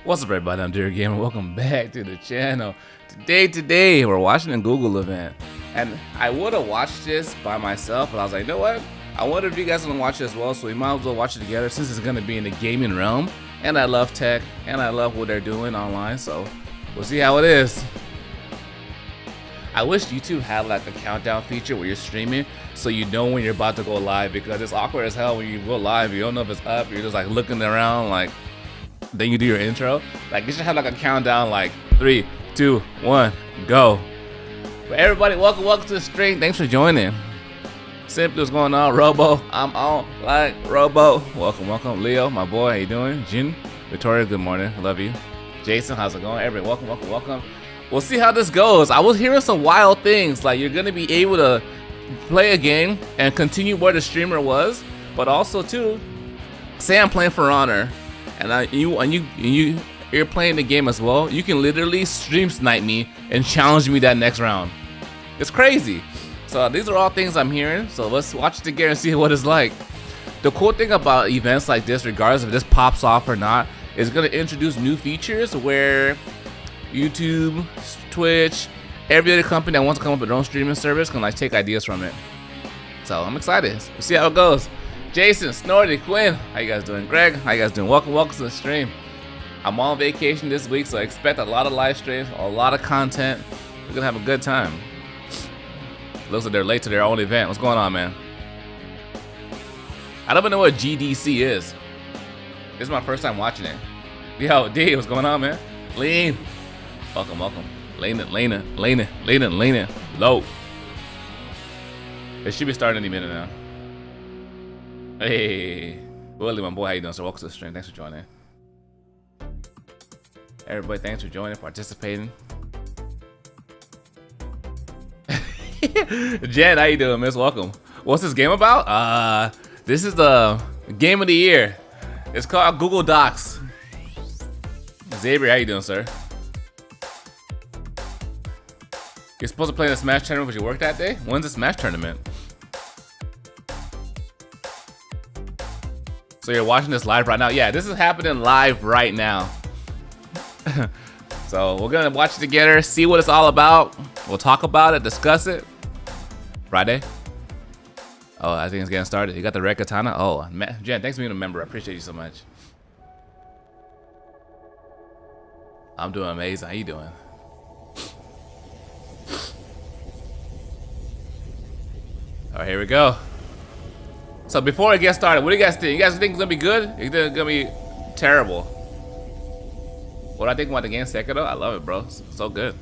What's up, everybody? I'm Derek Gamer. Welcome back to the channel. Today, we're watching a Google event. And I would have watched this by myself, but I was like, you know what? I wonder if you guys want to watch it as well, so we might as well watch it together since it's going to be in the gaming realm. And I love tech, and I love what they're doing online, so we'll see how it is. I wish YouTube had like a countdown feature where you're streaming so you know when you're about to go live, because it's awkward as hell when you go live. You don't know if it's up, you're just like looking around like, then you do your intro. Like, you should have like a countdown, like 3, 2, 1, go. But everybody, welcome to the stream. Thanks for joining. Simply, what's going on? Robo, I'm on like Robo. Welcome. Leo, my boy, how you doing? Jin, Victoria, good morning. I love you. Jason, how's it going? Everybody, welcome. We'll see how this goes. I was hearing some wild things, like you're gonna be able to play a game and continue where the streamer was, but also too, say I'm playing For Honor. And you're playing the game as well, you can literally stream snipe me and challenge me that next round. It's crazy. So these are all things I'm hearing, so let's watch it together and see what it's like. The cool thing about events like this, regardless if this pops off or not, is going to introduce new features where YouTube, Twitch, every other company that wants to come up with their own streaming service can like take ideas from it. So I'm excited. We'll see how it goes. Jason, Snorty, Quinn, how you guys doing? Greg, how you guys doing? Welcome to the stream. I'm on vacation this week, so I expect a lot of live streams, a lot of content. We're gonna have a good time. Looks like they're late to their own event. What's going on, man? I don't even know what GDC is. This is my first time watching it. Yo, D, what's going on, man? Lean. Welcome. Lean it. Low. It should be starting any minute now. Hey, Willie, my boy, how you doing? So welcome to the stream. Thanks for joining. Everybody, thanks for joining, participating. Jen, how you doing, miss? Welcome. What's this game about? This is the game of the year. It's called Google Docs. Xavier, how you doing, sir? You're supposed to play in the Smash tournament because you worked that day? When's the Smash tournament? So you're watching this live right now? Yeah, this is happening live right now. So we're gonna watch it together, see what it's all about. We'll talk about it, discuss it. Friday? Oh, I think it's getting started. You got the red katana? Oh, Jen, thanks for being a member. I appreciate you so much. I'm doing amazing. How you doing? All right, here we go. So before I get started, what do you guys think? You guys think it's gonna be good? You think it's gonna be terrible? What do I think about the game Sekiro? I love it, bro. It's so good.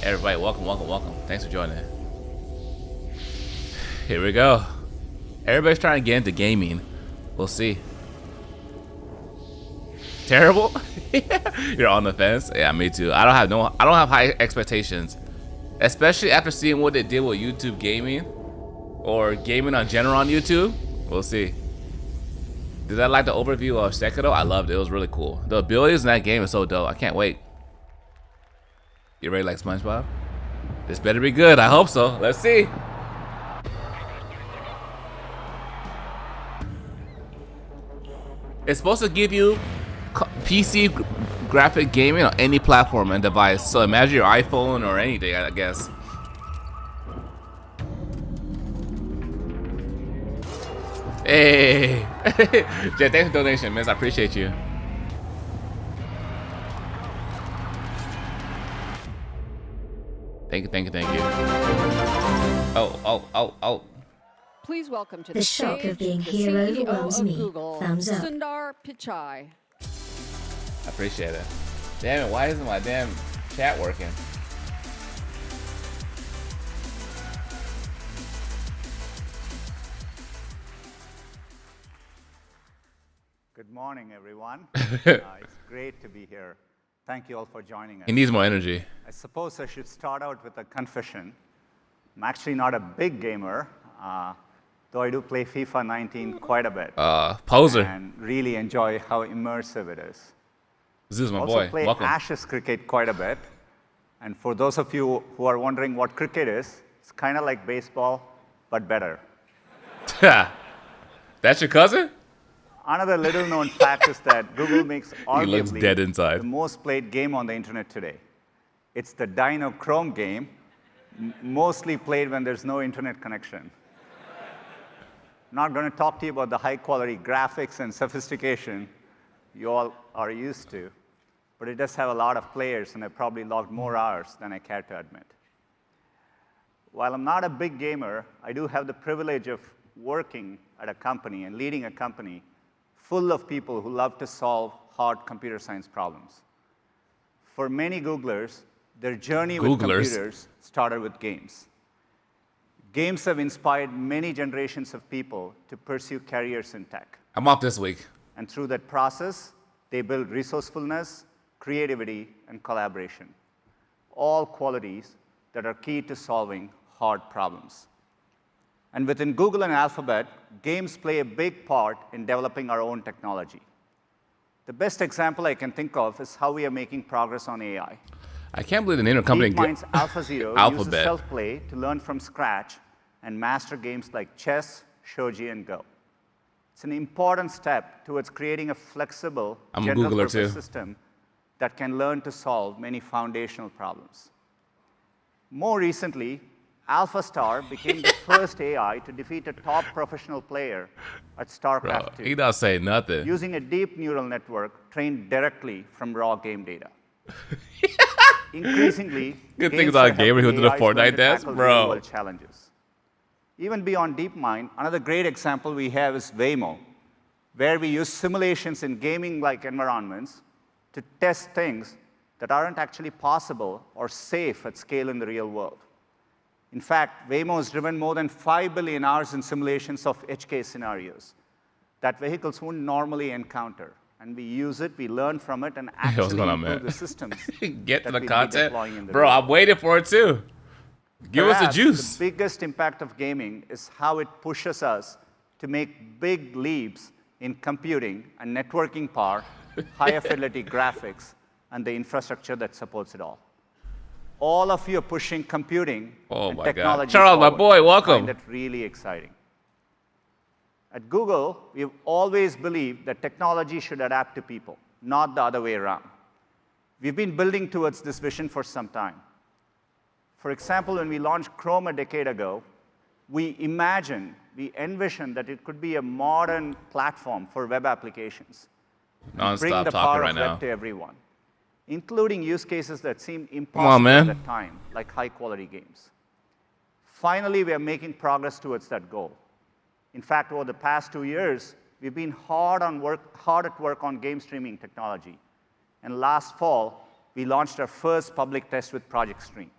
Everybody, welcome. Thanks for joining. Here we go. Everybody's trying to get into gaming. We'll see. Terrible? You're on the fence? Yeah, me too. I don't have high expectations. Especially after seeing what they did with YouTube gaming or gaming on general on YouTube. We'll see. Did I like the overview of Sekiro? I loved it. It was really cool. The abilities in that game is so dope. I can't wait. You ready like SpongeBob? This better be good. I hope so. Let's see. It's supposed to give you PC graphic gaming on any platform and device. So imagine your iPhone or anything, I guess. Hey, Jay, thanks for the donation, miss. I appreciate you. Thank you. Oh. Please welcome to the shock stage, of being the here CEO overwhelms of me. Google, Thumbs up. Sundar Pichai. I appreciate it. Damn it, why isn't my damn chat working? Good morning, everyone. It's great to be here. Thank you all for joining us. He needs more energy. I suppose I should start out with a confession. I'm actually not a big gamer, though I do play FIFA 19 quite a bit. Poser. And really enjoy how immersive it is. This is my also boy. play Welcome. Ashes cricket quite a bit. And for those of you who are wondering what cricket is, it's kind of like baseball, but better. That's your cousin? Another little known fact is that Google makes He looks dead arguably inside. the most played game on the internet today. It's the Dino Chrome game, mostly played when there's no internet connection. Not going to talk to you about the high quality graphics and sophistication you all are used to, but it does have a lot of players, and I've probably logged more hours than I care to admit. While I'm not a big gamer, I do have the privilege of working at a company and leading a company full of people who love to solve hard computer science problems. For many Googlers, their journey with computers started with games. Games have inspired many generations of people to pursue careers in tech. I'm off this week. And through that process, they build resourcefulness, creativity, and collaboration, all qualities that are key to solving hard problems. And within Google and Alphabet, games play a big part in developing our own technology. The best example I can think of is how we are making progress on AI. I can't believe the name of the company. DeepMind's AlphaZero uses self-play to learn from scratch and master games like chess, shogi, and Go. It's an important step towards creating a flexible, general-purpose system that can learn to solve many foundational problems. More recently, AlphaStar became the first AI to defeat a top professional player at StarCraft 2. He don't say nothing. Using a deep neural network trained directly from raw game data. Increasingly, good thing about a gamer who did a Fortnite dance, bro. Challenges. Even beyond DeepMind, another great example we have is Waymo, where we use simulations in gaming-like environments to test things that aren't actually possible or safe at scale in the real world. In fact, Waymo has driven more than 5 billion hours in simulations of edge case scenarios that vehicles wouldn't normally encounter. And we use it, we learn from it, and actually improve the systems. Get to the content. Bro, I'm waiting for it too. Give us the juice. The biggest impact of gaming is how it pushes us to make big leaps in computing and networking power, higher fidelity graphics, and the infrastructure that supports it all. All of you are pushing computing and technology Charles, forward. my boy, welcome. I find that really exciting. At Google, we've always believed that technology should adapt to people, not the other way around. We've been building towards this vision for some time. For example, when we launched Chrome a decade ago, we envisioned that it could be a modern platform for web applications. Bring the power of web to everyone, including use cases that seemed impossible at the time, like high-quality games. Finally, we are making progress towards that goal. In fact, over the past 2 years, we've been hard at work on game streaming technology. And last fall, we launched our first public test with Project Stream.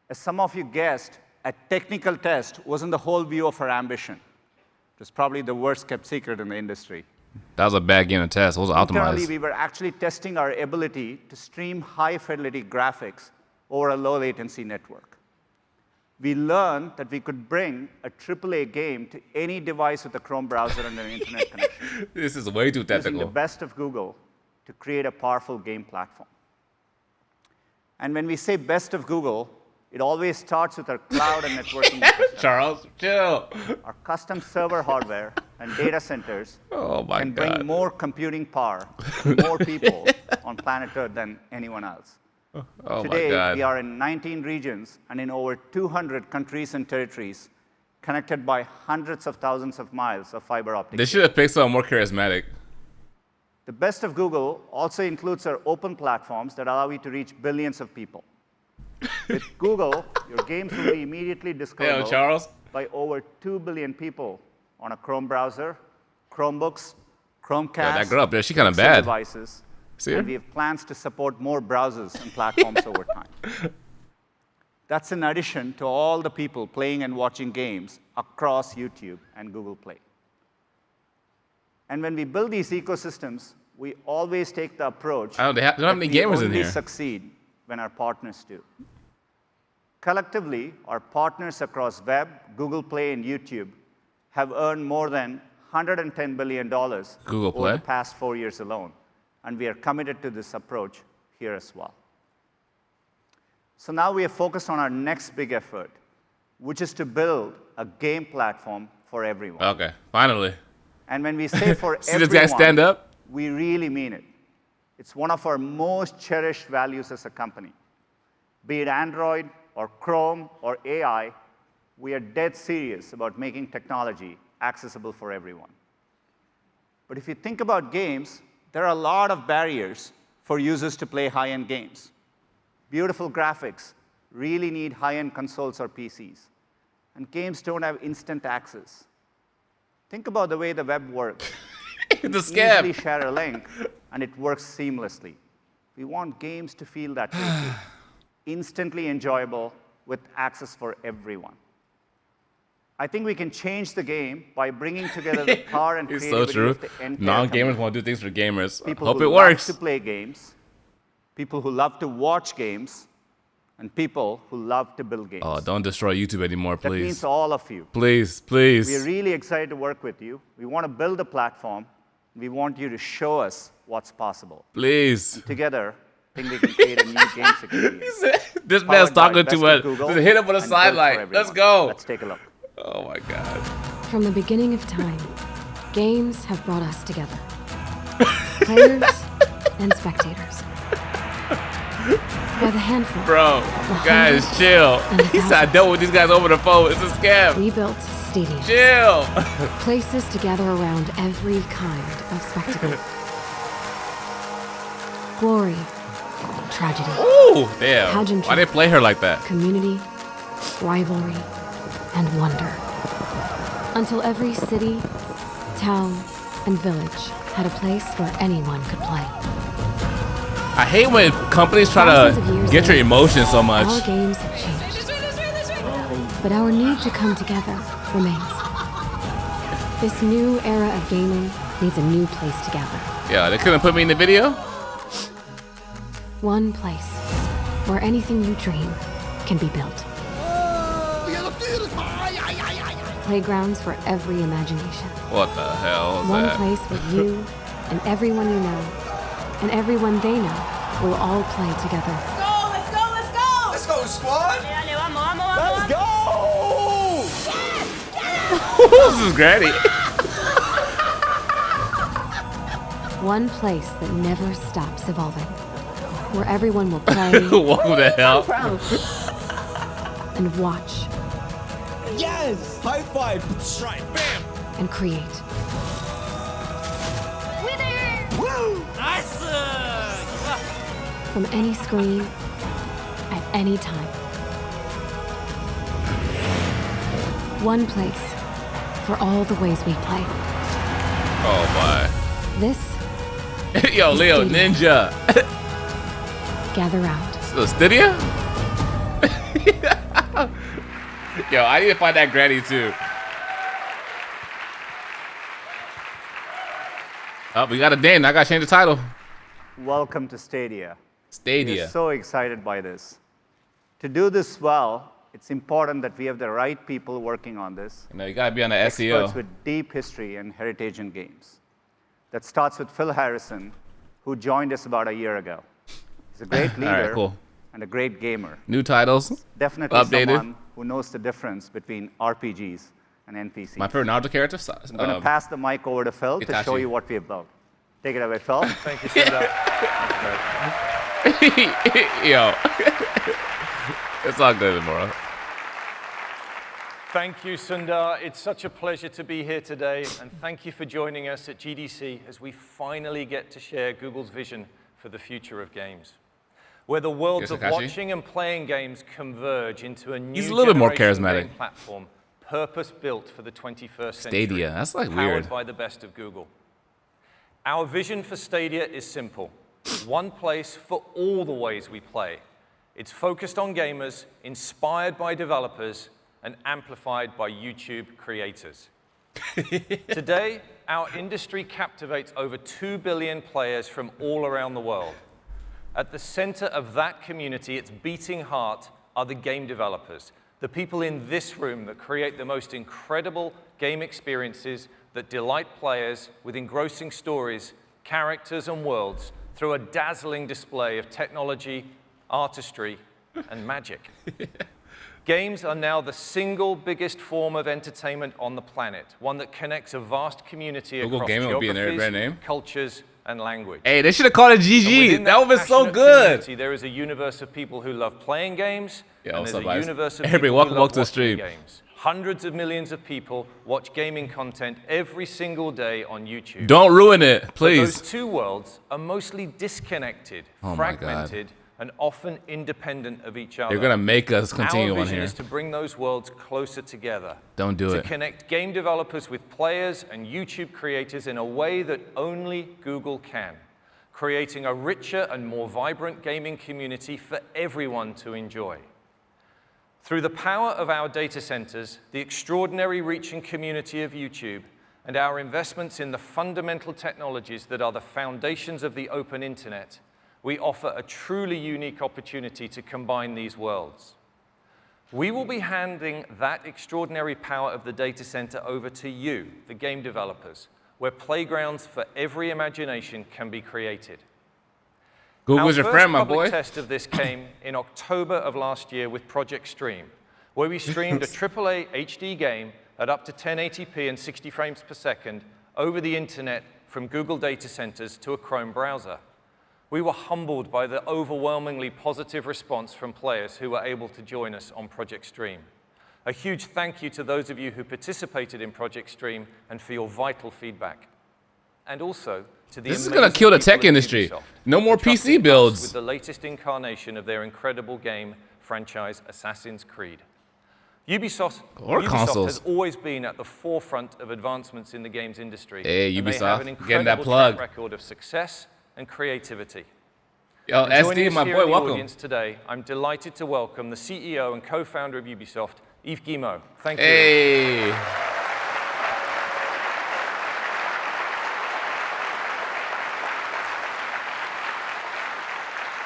As some of you guessed, a technical test wasn't the whole view of our ambition. It was probably the worst kept secret in the industry. That was a bad game to test. It was optimized. Internally, we were actually testing our ability to stream high-fidelity graphics over a low-latency network. We learned that we could bring a AAA game to any device with a Chrome browser and an internet connection. This is way too technical. Using the best of Google to create a powerful game platform. And when we say best of Google, it always starts with our cloud and networking infrastructure. Charles, chill. Our custom server hardware and data centers can bring more computing power to more people on planet Earth than anyone else. Today, we are in 19 regions and in over 200 countries and territories, connected by hundreds of thousands of miles of fiber optic. They should have picked someone more charismatic. The best of Google also includes our open platforms that allow you to reach billions of people. With Google, your games will be immediately discoverable by over 2 billion people on a Chrome browser, Chromebooks, Chromecast, that girl up there, she kind of bad. Devices. And we have plans to support more browsers and platforms over time. That's in addition to all the people playing and watching games across YouTube and Google Play. And when we build these ecosystems, we always take the approach they don't have any gamers in here. We succeed when our partners do. Collectively, our partners across web, Google Play, and YouTube have earned more than $110 billion over the past 4 years alone. And we are committed to this approach here as well. So now we are focused on our next big effort, which is to build a game platform for everyone. Okay, finally. And when we say for See this guy stand everyone, up? we really mean it. It's one of our most cherished values as a company. Be it Android or Chrome or AI, we are dead serious about making technology accessible for everyone. But if you think about games, there are a lot of barriers for users to play high-end games. Beautiful graphics really need high-end consoles or PCs. And games don't have instant access. Think about the way the web works. It's a You scam. easily share a link, and it works seamlessly. We want games to feel that way too. Instantly enjoyable with access for everyone. I think we can change the game by bringing together the power and It's so creativity true. of the entire Non-gamers community. want to do things for gamers. People Hope who it love works. to play games, people who love to watch games, and people who love to build games. Oh, don't destroy YouTube anymore, That means please. all of you. Please, We are please. really excited to work with you. We want to build a platform. We want you to show us what's possible. Please. Together, I think we can create a new games experience. This man's Powered by talking best too of much. Google Just hit him with a and built for sidelight. everyone. Let's go. Let's take a look. Oh my God. From the beginning of time, games have brought us together. Players and spectators. By the handful, Bro, guys, chill. and the He said, I dealt with these guys over the phone. It's a scam. we built stadiums. Chill. Places to gather around every kind of spectacle. Glory, tragedy, Ooh, damn. Pageantry. Why they play her like that? community, rivalry, and wonder. Until every city, town, and village had a place where anyone could play. I hate when companies try Thousands of to years get your later, emotions so Our much. games have changed. But our need to come together remains. This new era of gaming needs a new place to gather. Yeah, they couldn't put me in the video? One place where anything you dream can be built. Playgrounds for every imagination. What the hell is One that? place where you and everyone you know and everyone they know will all play together. Let's go, let's go, let's go! Let's go, squad! Dale, vamos, vamos, vamos. Let's go! This is Granny. One place that never stops evolving. Where everyone will play Welcome to hell. and watch Yes! High five! Right, bam! and create. Woo! Nice! From any screen, at any time. One place for all the ways we play. Oh This, my. Yo, Leo Ninja. gather round. So, Stadia? Yo, I need to find that Granny too. Oh, we got a Dan. I gotta change the title. Welcome to Stadia. Stadia. We're so excited by this. To do this well, it's important that we have the right people working on this. You know, you gotta be on the Experts SEO. with deep history and heritage in games. That starts with Phil Harrison, who joined us about a year ago. He's a great All leader right, cool. and a great gamer. New titles. Definitely Updated. someone who knows the difference between RPGs and NPCs. My favorite Naruto character. I'm going to pass the mic over to Phil to show Itachi. you what we have built. Take it away, Phil. Thank you, Sundar. Yo. It's all good tomorrow. Thank you, Sundar. It's such a pleasure to be here today, and thank you for joining us at GDC as we finally get to share Google's vision for the future of games, where the worlds Yes, of Akashi? watching and playing games converge into a new He's a little bit more generation charismatic. game platform, purpose-built for the 21st century. Stadia, that's, like, powered weird. by the best of Google. Our vision for Stadia is simple. One place for all the ways we play. It's focused on gamers, inspired by developers, and amplified by YouTube creators. Today, our industry captivates over 2 billion players from all around the world. At the center of that community, its beating heart, are the game developers, the people in this room that create the most incredible game experiences that delight players with engrossing stories, characters, and worlds through a dazzling display of technology, artistry, and magic. Games are now the single biggest form of entertainment on the planet, one that connects a vast community Google across Gaming would be in their brand geographies, name. cultures, and language. Hey, they should have called it And GG. within That would be so passionate good. community, there is a universe of people who love playing games, Yo, and what's there's up, a guys? universe of Everybody, people welcome who love to the watching stream. games. Hundreds of millions of people watch gaming content every single day on YouTube. Don't ruin it, But please. those two worlds are mostly disconnected, Oh my God. fragmented, and often independent of each other. They're gonna make us continue Our on vision here. is to bring those worlds closer together. Don't do to it. connect game developers with players and YouTube creators in a way that only Google can, creating a richer and more vibrant gaming community for everyone to enjoy. Through the power of our data centers, the extraordinary reach and community of YouTube, and our investments in the fundamental technologies that are the foundations of the open internet, we offer a truly unique opportunity to combine these worlds. We will be handing that extraordinary power of the data center over to you, the game developers, where playgrounds for every imagination can be created. Google's your friend, my Our first boy. public test of this came in October of last year with Project Stream, where we streamed a AAA HD game at up to 1080p and 60 frames per second over the internet from Google data centers to a Chrome browser. We were humbled by the overwhelmingly positive response from players who were able to join us on Project Stream. A huge thank you to those of you who participated in Project Stream and for your vital feedback. And also to the This is gonna kill the tech industry. No more PC builds. with the latest incarnation of their incredible game franchise, Assassin's Creed. Ubisoft consoles. has always been at the forefront of advancements in the games industry. Hey, and they Ubisoft, have an getting that incredible plug. track record of success and creativity. Yo, Joining SD, us my here boy, in the welcome. audience today, I'm delighted to welcome the CEO and co-founder of Ubisoft, Yves Guillemot. Thank you. Hey.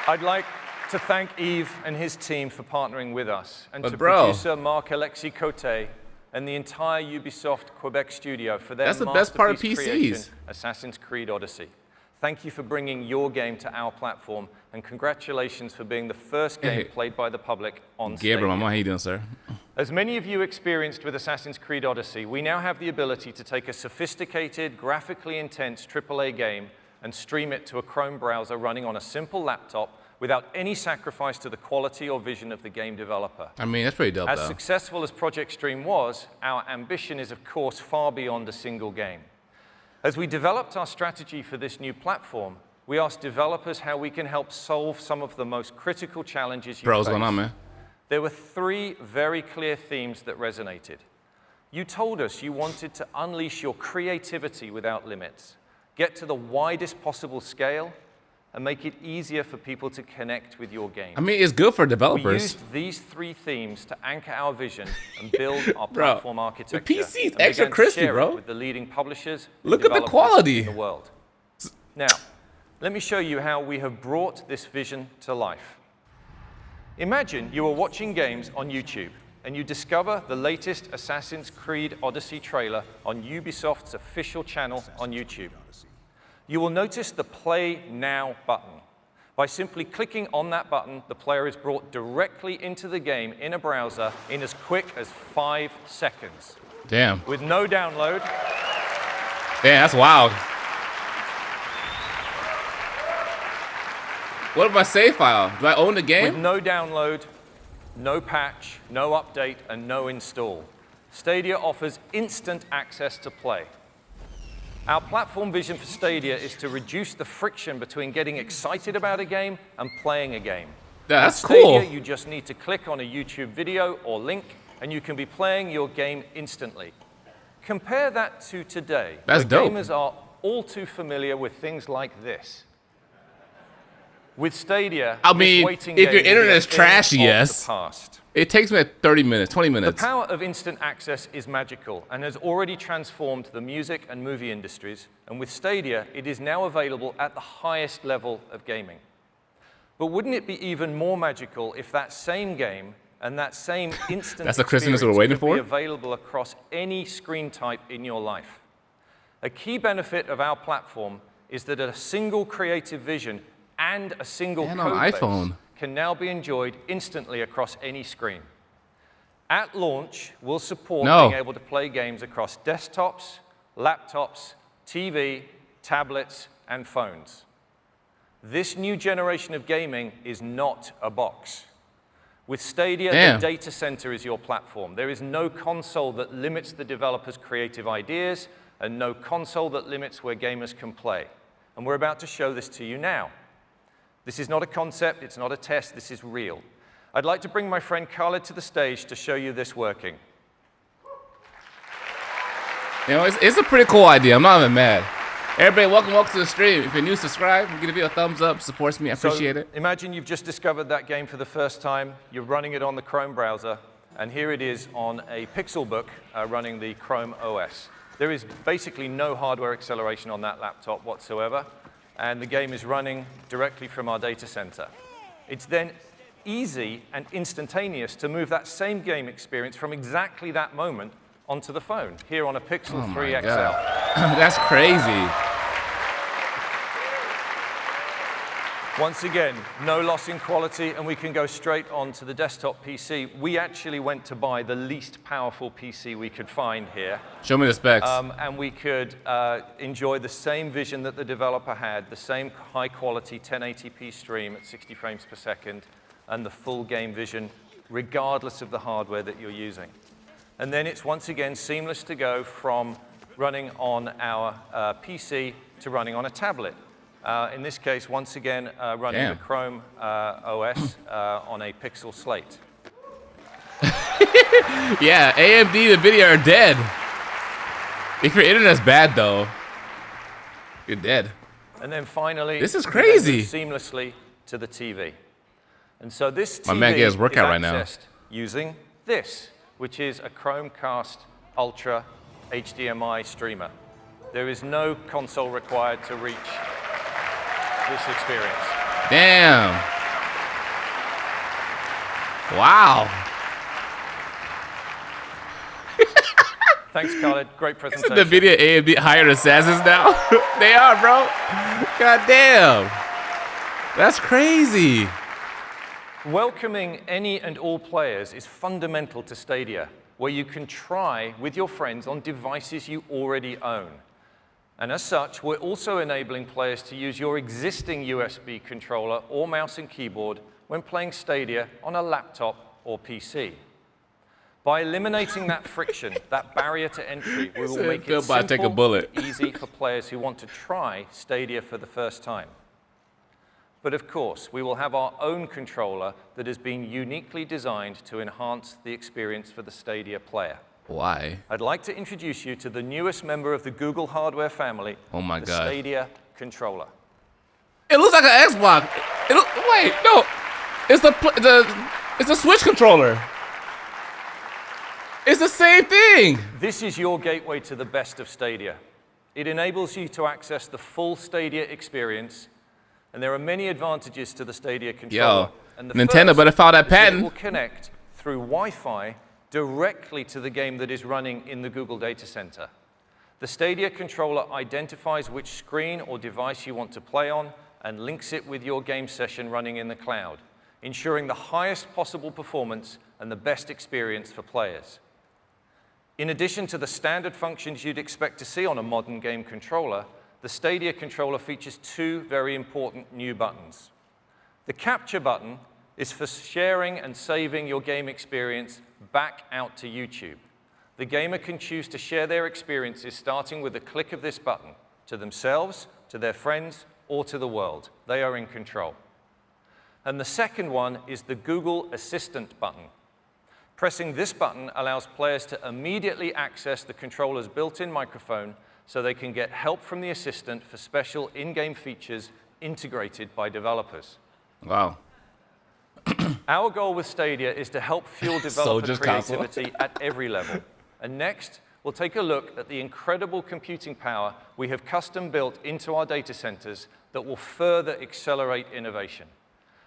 I'd like to thank Yves and his team for partnering with us, and But to bro. producer Marc-Alexis Cote and the entire Ubisoft Quebec studio for their That's the best part of masterpiece PCs. creation, Assassin's Creed Odyssey. Thank you for bringing your game to our platform, and congratulations for being the first game Hey. played by the public on Gabriel, Stadia. Mama, how you doing, sir? As many of you experienced with Assassin's Creed Odyssey, we now have the ability to take a sophisticated, graphically intense AAA game and stream it to a Chrome browser running on a simple laptop without any sacrifice to the quality or vision of the game developer. I mean, that's pretty dope, As though. successful as Project Stream was, our ambition is, of course, far beyond a single game. As we developed our strategy for this new platform, we asked developers how we can help solve some of the most critical challenges you Bro, what's face. going on, man? There were three very clear themes that resonated. You told us you wanted to unleash your creativity without limits, get to the widest possible scale, and make it easier for people to connect with your game. I mean, it's good for We developers. used these three themes to anchor our vision and build our Bro, platform the architecture. PC is and extra began to crispy, share it bro. with the leading publishers and Look at the developers quality. in the world. Now, let me show you how we have brought this vision to life. Imagine you are watching games on YouTube and you discover the latest Assassin's Creed Odyssey trailer on Ubisoft's official channel on YouTube. You will notice the Play Now button. By simply clicking on that button, the player is brought directly into the game in a browser in as quick as 5 seconds. Damn. With no download, Damn, that's wild. What about my save file? Do I own the with game? no download, no patch, no update, and no install, Stadia offers instant access to play. Our platform vision for Stadia is to reduce the friction between getting excited about a game and playing a game. Yeah, that's With Stadia, cool. you just need to click on a YouTube video or link, and you can be playing your game instantly. Compare that to today, That's where dope. gamers are all too familiar with things like this. With Stadia, I this mean, waiting if game your will be internet a is thing trashy, of the yes. past. It takes me like 30 minutes, 20 The minutes. power of instant access is magical and has already transformed the music and movie industries. And with Stadia, it is now available at the highest level of gaming. But wouldn't it be even more magical if that same game and that same instant That's the Christmas we're experience waiting could be for? available across any screen type in your life? A key benefit of our platform is that a single creative vision and a single And on code base iPhone. can now be enjoyed instantly across any screen. At launch, we'll support No. being able to play games across desktops, laptops, TV, tablets, and phones. This new generation of gaming is not a box. With Stadia, Damn. the data center is your platform. There is no console that limits the developer's creative ideas and no console that limits where gamers can play. And we're about to show this to you now. This is not a concept, it's not a test, this is real. I'd like to bring my friend Khaled to the stage to show you this working. You know, it's a pretty cool idea. I'm not even mad. Everybody, welcome to the stream. If you're new, subscribe. Give the video a thumbs up. Supports me. I appreciate it. Imagine you've just discovered that game for the first time. You're running it on the Chrome browser, and here it is on a Pixelbook running the Chrome OS. There is basically no hardware acceleration on that laptop whatsoever, and the game is running directly from our data center. It's then easy and instantaneous to move that same game experience from exactly that moment onto the phone, here on a Pixel 3 XL. That's crazy. Once again, no loss in quality, and we can go straight on to the desktop PC. We actually went to buy the least powerful PC we could find here. Show me the specs. And we could enjoy the same vision that the developer had, the same high-quality 1080p stream at 60 frames per second, and the full game vision, regardless of the hardware that you're using. And then it's once again seamless to go from running on our PC to running on a tablet. In this case, once again, running the Chrome OS on a Pixel slate. Yeah, AMD, NVIDIA are dead. If your internet's bad, though, you're dead. And then finally, this is crazy. Seamlessly to the TV. And so this TV my man gets workout is right now. accessed using this, which is a Chromecast Ultra HDMI streamer. There is no console required to reach this experience. Damn. Wow. Thanks, Khaled. Great presentation. Isn't NVIDIA AMD hired assassins now? They are, bro. God damn. That's crazy. Welcoming any and all players is fundamental to Stadia, where you can try with your friends on devices you already own. And as such, we're also enabling players to use your existing USB controller or mouse and keyboard when playing Stadia on a laptop or PC. By eliminating that friction, that barrier to entry, we will make it simple and easy for players who want to try Stadia for the first time. But of course, we will have our own controller that has been uniquely designed to enhance the experience for the Stadia player. Why? I'd like to introduce you to the newest member of the Google hardware family, the Stadia controller. It looks like an Xbox. Wait, no. It's the Switch controller. It's the same thing. This is your gateway to the best of Stadia. It enables you to access the full Stadia experience, and there are many advantages to the Stadia controller. Yo, and the Nintendo better file that patent. It will connect through Wi-Fi directly to the game that is running in the Google data center. The Stadia controller identifies which screen or device you want to play on and links it with your game session running in the cloud, ensuring the highest possible performance and the best experience for players. In addition to the standard functions you'd expect to see on a modern game controller, the Stadia controller features two very important new buttons. The capture button is for sharing and saving your game experience back out to YouTube. The gamer can choose to share their experiences starting with a click of this button to themselves, to their friends, or to the world. They are in control. And the second one is the Google Assistant button. Pressing this button allows players to immediately access the controller's built-in microphone so they can get help from the assistant for special in-game features integrated by developers. Wow. Our goal with Stadia is to help fuel developer creativity at every level. And next, we'll take a look at the incredible computing power we have custom built into our data centers that will further accelerate innovation.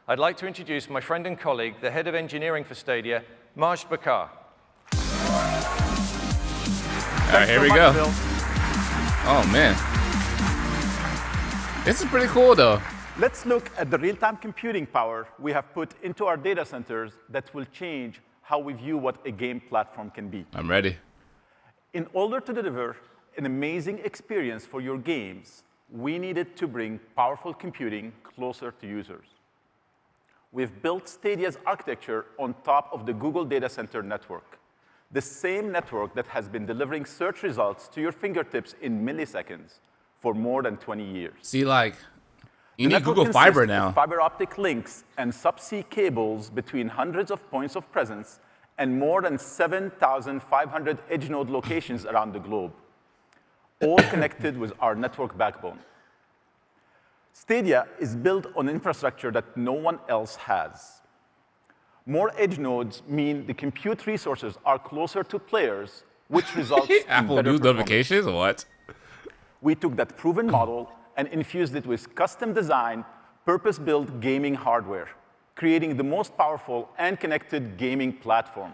I'd like to introduce my friend and colleague, the head of engineering for Stadia, Majd Bakar. All right, here we go. Oh, man. This is pretty cool, though. Let's look at the real-time computing power we have put into our data centers that will change how we view what a game platform can be. I'm ready. In order to deliver an amazing experience for your games, we needed to bring powerful computing closer to users. We've built Stadia's architecture on top of the Google Data Center network, the same network that has been delivering search results to your fingertips in milliseconds for more than 20 years. See, like, you The need network Google Fiber consists of now. fiber optic links and subsea cables between hundreds of points of presence and more than 7,500 edge node locations around the globe, all connected with our network backbone. Stadia is built on infrastructure that no one else has. More edge nodes mean the compute resources are closer to players, which results in Apple better News performance. notifications? What? We took that proven model and infused it with custom-designed, purpose-built gaming hardware, creating the most powerful and connected gaming platform.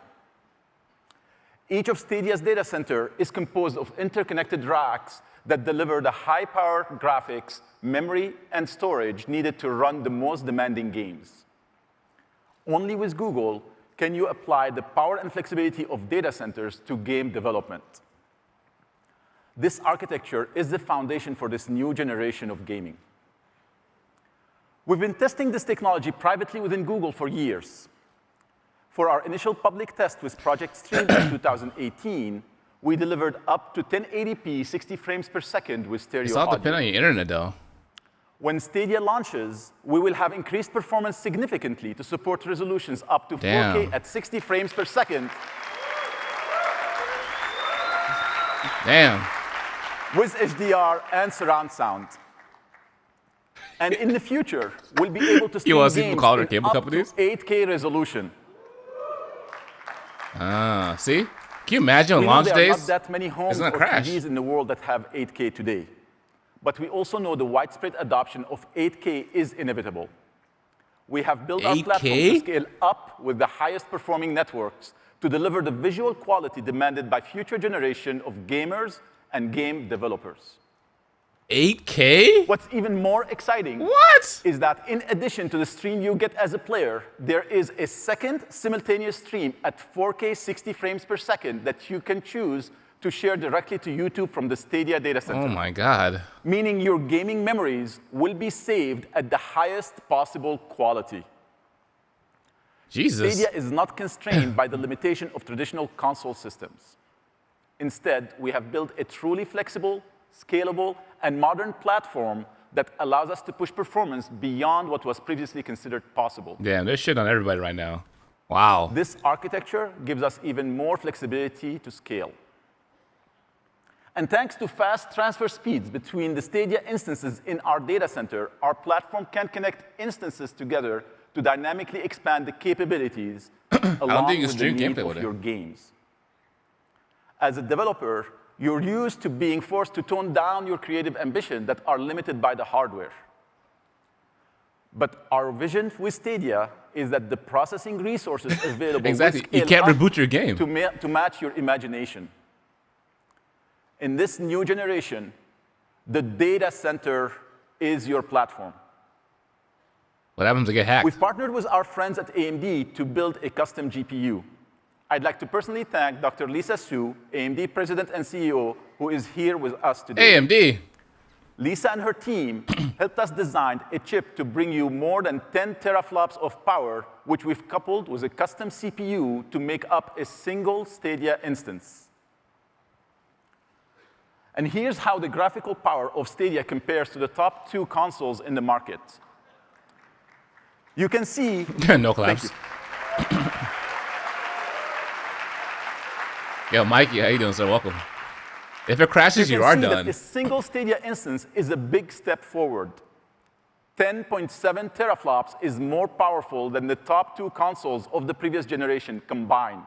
Each of Stadia's data center is composed of interconnected racks that deliver the high-power graphics, memory, and storage needed to run the most demanding games. Only with Google can you apply the power and flexibility of data centers to game development. This architecture is the foundation for this new generation of gaming. We've been testing this technology privately within Google for years. For our initial public test with Project Stream in 2018, we delivered up to 1080p 60 frames per second with stereo It's all audio. depend on your internet, though. When Stadia launches, we will have increased performance significantly to support resolutions up to 4K Damn. at 60 frames per second Damn. with HDR and surround sound. And in the future, we'll be able to stream wanna see people games call their in cable up companies? to 8K resolution. See? Can you imagine on We know launch there are not days? that many homes It's or gonna crash. TVs in the world that have 8K today. But we also know the widespread adoption of 8K is inevitable. We have built our 8K? platform to scale up with the highest performing networks to deliver the visual quality demanded by future generation of gamers and game developers. 8K? What's even more exciting What? is that in addition to the stream you get as a player, there is a second simultaneous stream at 4K 60 frames per second that you can choose to share directly to YouTube from the Stadia data center. Oh my God. Meaning your gaming memories will be saved at the highest possible quality. Jesus. Stadia is not constrained by the limitation of traditional console systems. Instead, we have built a truly flexible, scalable, and modern platform that allows us to push performance beyond what was previously considered possible. Damn, there's shit on everybody right now. Wow. This architecture gives us even more flexibility to scale. And thanks to fast transfer speeds between the Stadia instances in our data center, our platform can connect instances together to dynamically expand the capabilities along think you with the stream need gameplay of with it. your games. As a developer, you're used to being forced to tone down your creative ambition that are limited by the hardware. But our vision with Stadia is that the processing resources available will Exactly. You scale can't up reboot your game. to match your imagination. In this new generation, the data center is your platform. What happens to get hacked? We've partnered with our friends at AMD to build a custom GPU. I'd like to personally thank Dr. Lisa Su, AMD President and CEO, who is here with us today. AMD. Lisa and her team helped us design a chip to bring you more than 10 teraflops of power, which we've coupled with a custom CPU to make up a single Stadia instance. And here's how the graphical power of Stadia compares to the top 2 consoles in the market. You can see. No collapse. Yo, Mikey, how you doing, sir? Welcome. If it crashes, you can are see done. that a single Stadia instance is a big step forward. 10.7 teraflops is more powerful than the top 2 consoles of the previous generation combined.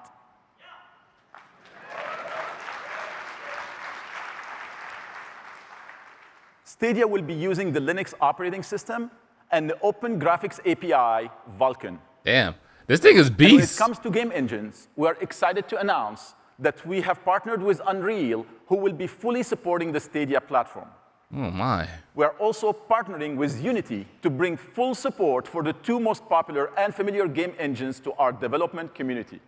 Stadia will be using the Linux operating system and the Open Graphics API, Vulkan. Damn. This thing is And when it beast. comes to game engines, we are excited to announce that we have partnered with Unreal, who will be fully supporting the Stadia platform. Oh my. We are also partnering with Unity to bring full support for the 2 most popular and familiar game engines to our development community.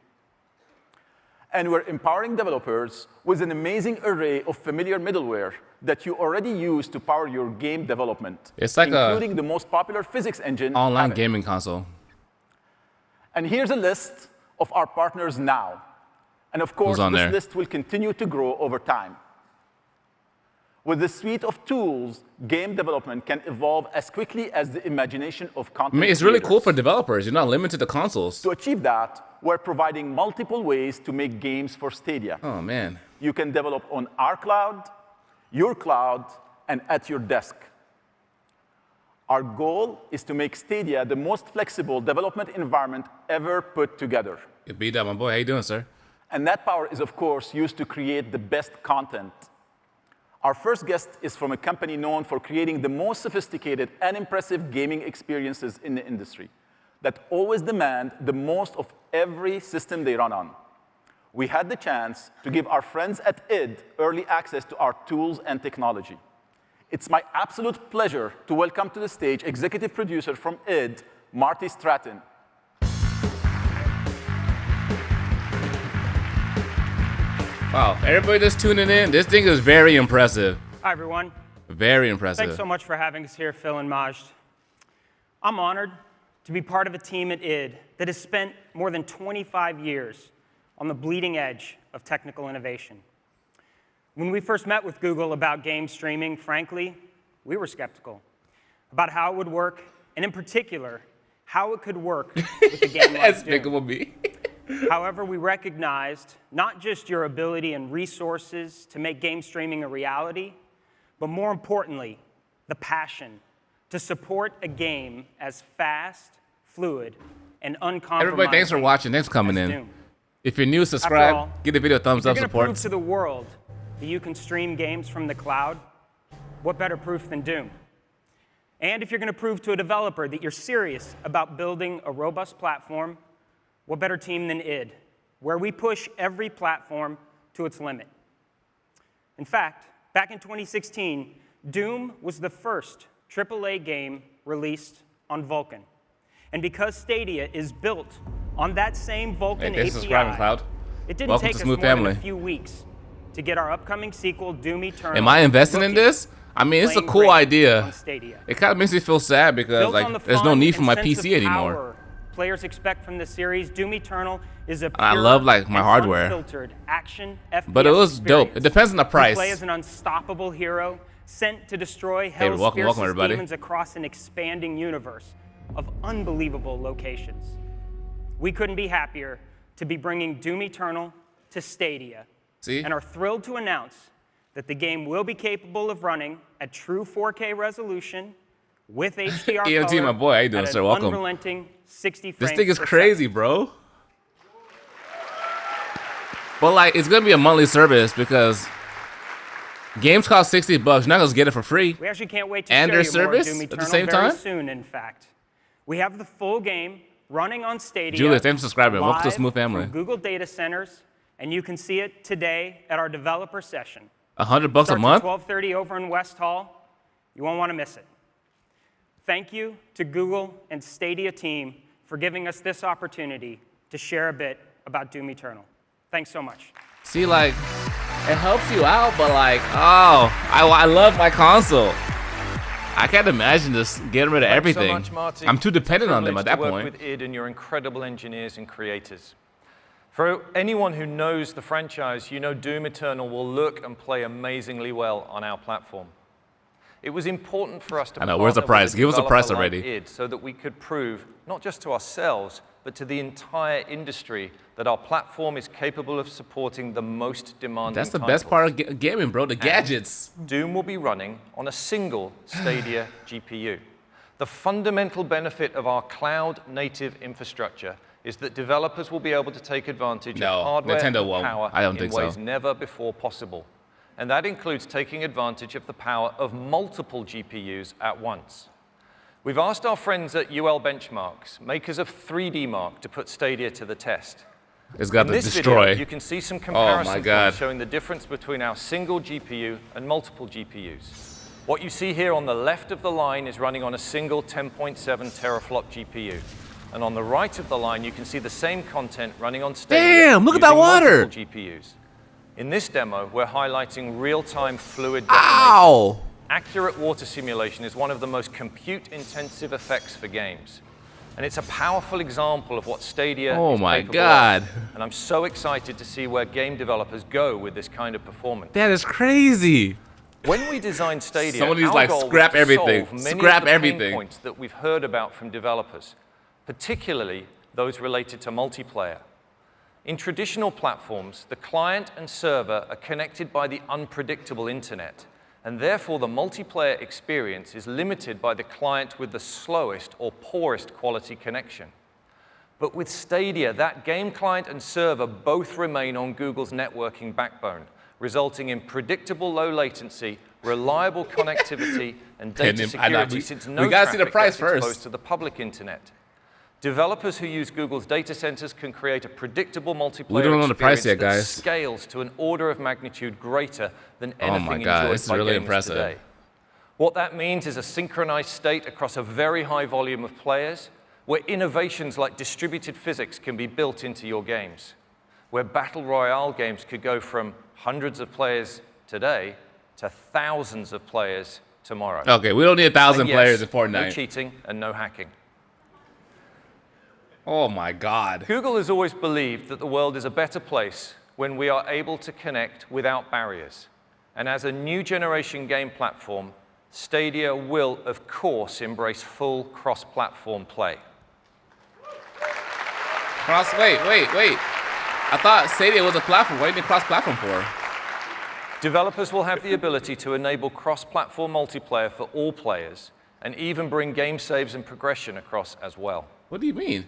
And we're empowering developers with an amazing array of familiar middleware that you already use to power your game development, It's like including the most popular physics engine. online gaming console. And here's a list of our partners now. And of course, on this there? list will continue to grow over time. With this suite of tools, game development can evolve as quickly as the imagination of I content mean, it's really cool creators. for developers. You're not limited to consoles. To achieve that, we're providing multiple ways to make games for Stadia. Oh, man. You can develop on our cloud, your cloud, and at your desk. Our goal is to make Stadia the most flexible development environment ever put together. You beat up, my boy. How you doing, sir? And that power is, of course, used to create the best content. Our first guest is from a company known for creating the most sophisticated and impressive gaming experiences in the industry that always demand the most of every system they run on. We had the chance to give our friends at id early access to our tools and technology. It's my absolute pleasure to welcome to the stage executive producer from id, Marty Stratton. Wow, everybody that's tuning in, this thing is very impressive. Hi, everyone. Very impressive. Thanks so much for having us here, Phil and Majd. I'm honored to be part of a team at id that has spent more than 25 years on the bleeding edge of technical innovation. When we first met with Google about game streaming, frankly, we were skeptical about how it would work, and in particular, how it could work with a game like Doom. Despicable Me. However, we recognized not just your ability and resources to make game streaming a reality, but more importantly, the passion to support a game as fast, fluid, and uncompromising. Everybody, thanks for watching. Thanks for coming as in. Doom. If you're new, subscribe. all, Give the video a thumbs If up. you're going to prove Support. to the world that you can stream games from the cloud, what better proof than Doom? And if you're going to prove to a developer that you're serious about building a robust platform, what better team than id, where we push every platform to its limit. In fact, back in 2016, Doom was the first AAA game released on Vulkan. And because Stadia is built on that same Vulkan Hey, thanks for subscribing, API, Cloud. it didn't Welcome take to us Smooth more than Family. a few weeks to get our upcoming sequel, Doom Eternal. Am I investing in looking this? I mean, it's a playing cool great idea. on Stadia. It kind of makes me feel sad because Built on the like there's no fun need for and my sense of PC anymore. power players expect from the series, Doom Eternal is a pure I love, like, my and hardware. unfiltered action FPS But it was dope. experience. It depends on the You price. play as an unstoppable hero sent to destroy hell's welcome, fiercest everybody. demons across an expanding universe of unbelievable locations. We couldn't be happier to be bringing Doom Eternal to Stadia, See? and are thrilled to announce that the game will be capable of running at true 4K resolution with HDR EMT, color my boy. How you doing, at sir? an Welcome. unrelenting 60 frames This thing is per crazy, second. bro. But like, it's gonna be a monthly service because games cost $60. You're not gonna get it for free. We actually can't wait to And show their you more service Doom at the Eternal same very time? soon, in fact. We have the full game running on Stadia. Julius, thanks for subscribing. Welcome to live Smooth Family. from Google data centers, and you can see it today at our developer session. $100 a Starts at month? 12:30 over in West Hall. You won't want to miss it. Thank you to Google and Stadia team for giving us this opportunity to share a bit about Doom Eternal. Thanks so much. See, like, it helps you out, but like, oh, I love my console. I can't imagine just getting rid of everything. So much, Marty. I'm too dependent on them at It's a that privilege to point. work with id and your incredible engineers and creators. For anyone who knows the franchise, you know Doom Eternal will look and play amazingly well on our platform. It was important for us to I know, where's the partner with price? a Give us the price developer like already. id so that we could prove, not just to ourselves, but to the entire industry, that our platform is capable of supporting the most demanding That's the best titles. part of gaming, bro. The gadgets. Doom will be running on a single Stadia GPU. The fundamental benefit of our cloud-native infrastructure is that developers will be able to take advantage No, of hardware Nintendo and won't. power I don't in think so. ways never before possible. And that includes taking advantage of the power of multiple GPUs at once. We've asked our friends at UL Benchmarks, makers of 3D Mark, to put Stadia to the test. It's got In to this destroy. video, you can see some comparison God. points showing the difference between our single GPU and multiple GPUs. What you see here on the left of the line is running on a single 10.7 teraflop GPU. And on the right of the line, you can see the same content running on Stadia. Damn, look at that using water. multiple GPUs. In this demo, we're highlighting real-time fluid Ow! deformation. Accurate water simulation is one of the most compute-intensive effects for games. And it's a powerful example of what Stadia Oh is my capable God. of. And I'm so excited to see where game developers go with this kind of performance. That is crazy. When we designed Stadia, Somebody's our like, goal was scrap to everything. solve many Scrap of the pain everything. points that we've heard about from developers, particularly those related to multiplayer. In traditional platforms, the client and server are connected by the unpredictable internet, and therefore the multiplayer experience is limited by the client with the slowest or poorest quality connection. But with Stadia, that game client and server both remain on Google's networking backbone, resulting in predictable low latency, reliable connectivity, and data security since no we gotta see the traffic price gets first. exposed to the public internet. Developers who use Google's data centers can create a predictable multiplayer don't know the price experience yet, that guys. scales to an order of magnitude greater than Oh my anything God, enjoyed this is by really gamers impressive. today. What that means is a synchronized state across a very high volume of players, where innovations like distributed physics can be built into your games, where battle royale games could go from hundreds of players today to thousands of players tomorrow. Okay, we don't need 1,000 And yes, players in no Fortnite. cheating and no hacking. Oh my God. Google has always believed that the world is a better place when we are able to connect without barriers. And as a new generation game platform, Stadia will, of course, embrace full cross-platform play. Wait. I thought Stadia was a platform. What do you need cross-platform for? Developers will have the ability to enable cross-platform multiplayer for all players, and even bring game saves and progression across as well. What do you mean?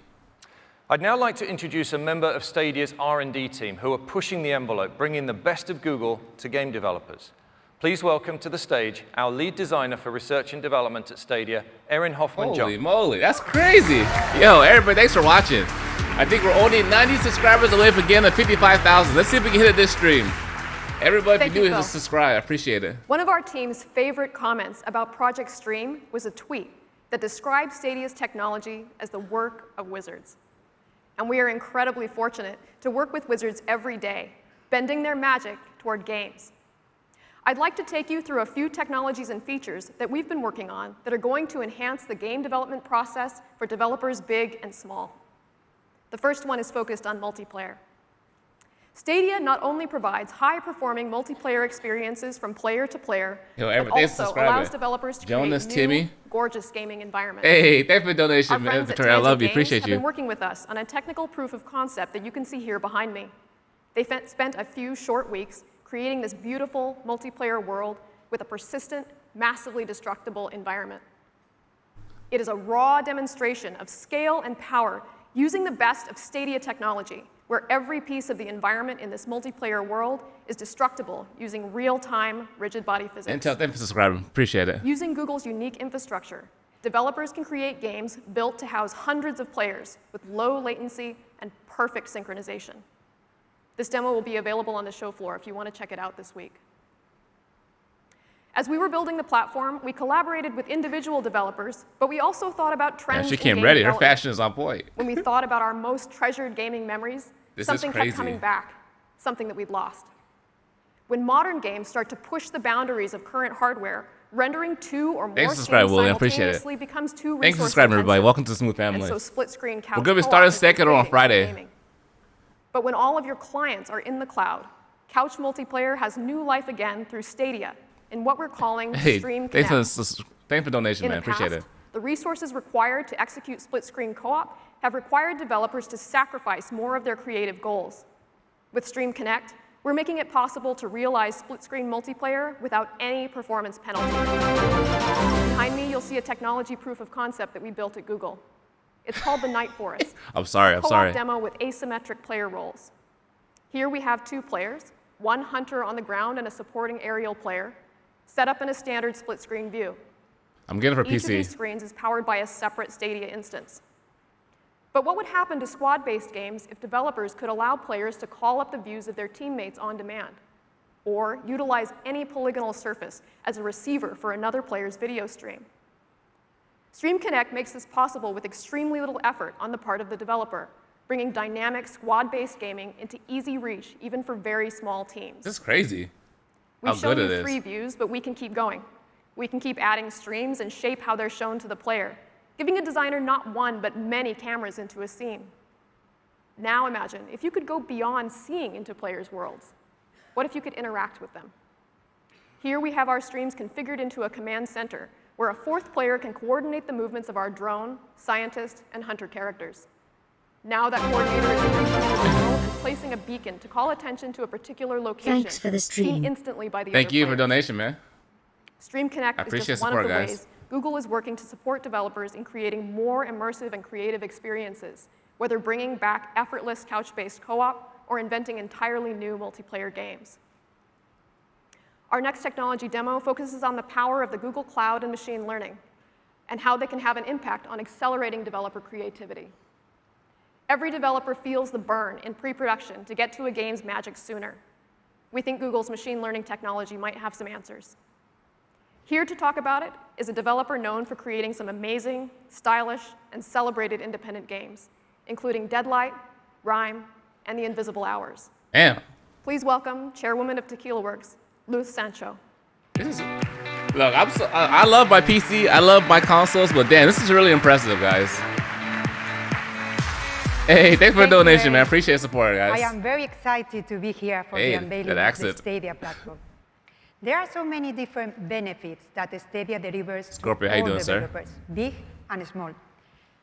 I'd now like to introduce a member of Stadia's R&D team who are pushing the envelope, bringing the best of Google to game developers. Please welcome to the stage our lead designer for research and development at Stadia, Erin Hoffman-John. Holy moly, that's crazy. Yo, everybody, thanks for watching. I think we're only 90 subscribers away from getting to 55,000. Let's see if we can hit it this stream. Everybody, Thank if you you, do, Phil. just subscribe. I appreciate it. One of our team's favorite comments about Project Stream was a tweet that described Stadia's technology as the work of wizards. And we are incredibly fortunate to work with wizards every day, bending their magic toward games. I'd like to take you through a few technologies and features that we've been working on that are going to enhance the game development process for developers big and small. The first one is focused on multiplayer. Stadia not only provides high-performing multiplayer experiences from player to player, Yo, but everybody, also subscribe allows it. developers to Jonas, create new, Timmy. gorgeous gaming environments. Hey, thanks for the Our donation, man. friends at Victoria. I love you. Games Appreciate have you. been working with us on a technical proof of concept that you can see here behind me. They spent a few short weeks creating this beautiful multiplayer world with a persistent, massively destructible environment. It is a raw demonstration of scale and power using the best of Stadia technology, where every piece of the environment in this multiplayer world is destructible using real-time rigid body physics. Intel, thanks for subscribing. Appreciate it. Using Google's unique infrastructure, developers can create games built to house hundreds of players with low latency and perfect synchronization. This demo will be available on the show floor if you want to check it out this week. As we were building the platform, we collaborated with individual developers, but we also thought about trends Man, she in came game ready. Her development. fashion is on point. When we thought about our most treasured gaming memories, This is something kept crazy. coming back, something that we'd lost. When modern games start to push the boundaries of current hardware, rendering 2 or more Thanks for scenes subscribing, William. Appreciate it. simultaneously becomes too Thanks for resource subscribing, everybody. intensive. Welcome to the Smooth And family. so split-screen couch We're going to be co-op starting has been second on created for Friday. gaming. But when all of your clients are in the cloud, couch multiplayer has new life again through Stadia in what we're calling Hey, Stream thanks Connect. for donation, In man. the past, Appreciate it. the resources required to execute split-screen co-op have required developers to sacrifice more of their creative goals. With Stream Connect, we're making it possible to realize split-screen multiplayer without any performance penalty. Behind me, you'll see a technology proof of concept that we built at Google. It's called the Night Forest. I'm sorry. Co-op demo with asymmetric player roles. Here we have 2 players, one hunter on the ground and a supporting aerial player, set up in a standard split-screen view. I'm getting it for Each of these PC. screens is powered by a separate Stadia instance. But what would happen to squad-based games if developers could allow players to call up the views of their teammates on demand, or utilize any polygonal surface as a receiver for another player's video stream? Stream Connect makes this possible with extremely little effort on the part of the developer, bringing dynamic squad-based gaming into easy reach, even for very small teams. This is crazy. We've shown you 3 views, but we can keep going. We can keep adding streams and shape how they're shown to the player, giving a designer not one, but many cameras into a scene. Now imagine if you could go beyond seeing into players' worlds. What if you could interact with them? Here we have our streams configured into a command center, where a 4th player can coordinate the movements of our drone, scientist, and hunter characters. Now that coordinator is moving to the world and placing a beacon to call attention to a particular location. Thanks for the stream. Seen instantly by the Thank other you for players. donation, man. Stream Connect is appreciate just one support, of the guys. ways Google is working to support developers in creating more immersive and creative experiences, whether bringing back effortless couch-based co-op or inventing entirely new multiplayer games. Our next technology demo focuses on the power of the Google Cloud and machine learning and how they can have an impact on accelerating developer creativity. Every developer feels the burn in pre-production to get to a game's magic sooner. We think Google's machine learning technology might have some answers. Here to talk about it is a developer known for creating some amazing, stylish, and celebrated independent games, including Deadlight, Rhyme, and The Invisible Hours. Damn. Please welcome Chairwoman of Tequila Works, Luz Sancho. This is, look, I love my PC, I love my consoles, but damn, this is really impressive, guys. Hey, thanks for the donation, man. Appreciate the support, guys. I am very excited to be here for the unveiling of the Stadia platform. There are so many different benefits that Stadia delivers Scorpio, to how you all doing, sir? developers, big and small,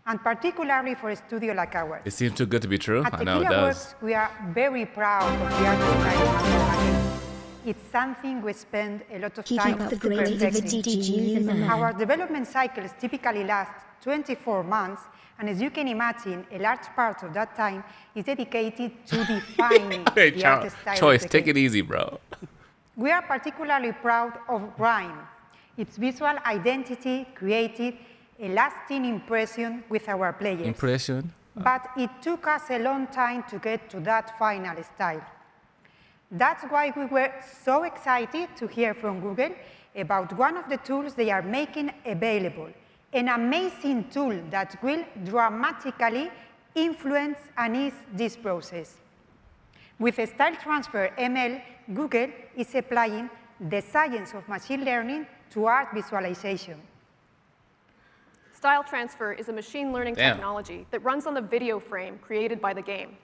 and particularly for a studio like ours. It seems too good to be true. At I know it Tequila does. Works, we are very proud of the art style of our game. It's something we spend a lot of time to perfecting. Our development cycles typically last 24 months, and as you can imagine, a large part of that time is dedicated to defining the art style Choice, of the take game. it easy, bro. We are particularly proud of Rhyme. Its visual identity created a lasting impression with our players. Impression? But it took us a long time to get to that final style. That's why we were so excited to hear from Google about one of the tools they are making available, an amazing tool that will dramatically influence and ease this process. With Style Transfer ML, Google is applying the science of machine learning to art visualization. Style Transfer is a machine learning technology that runs on the video frame created by the game.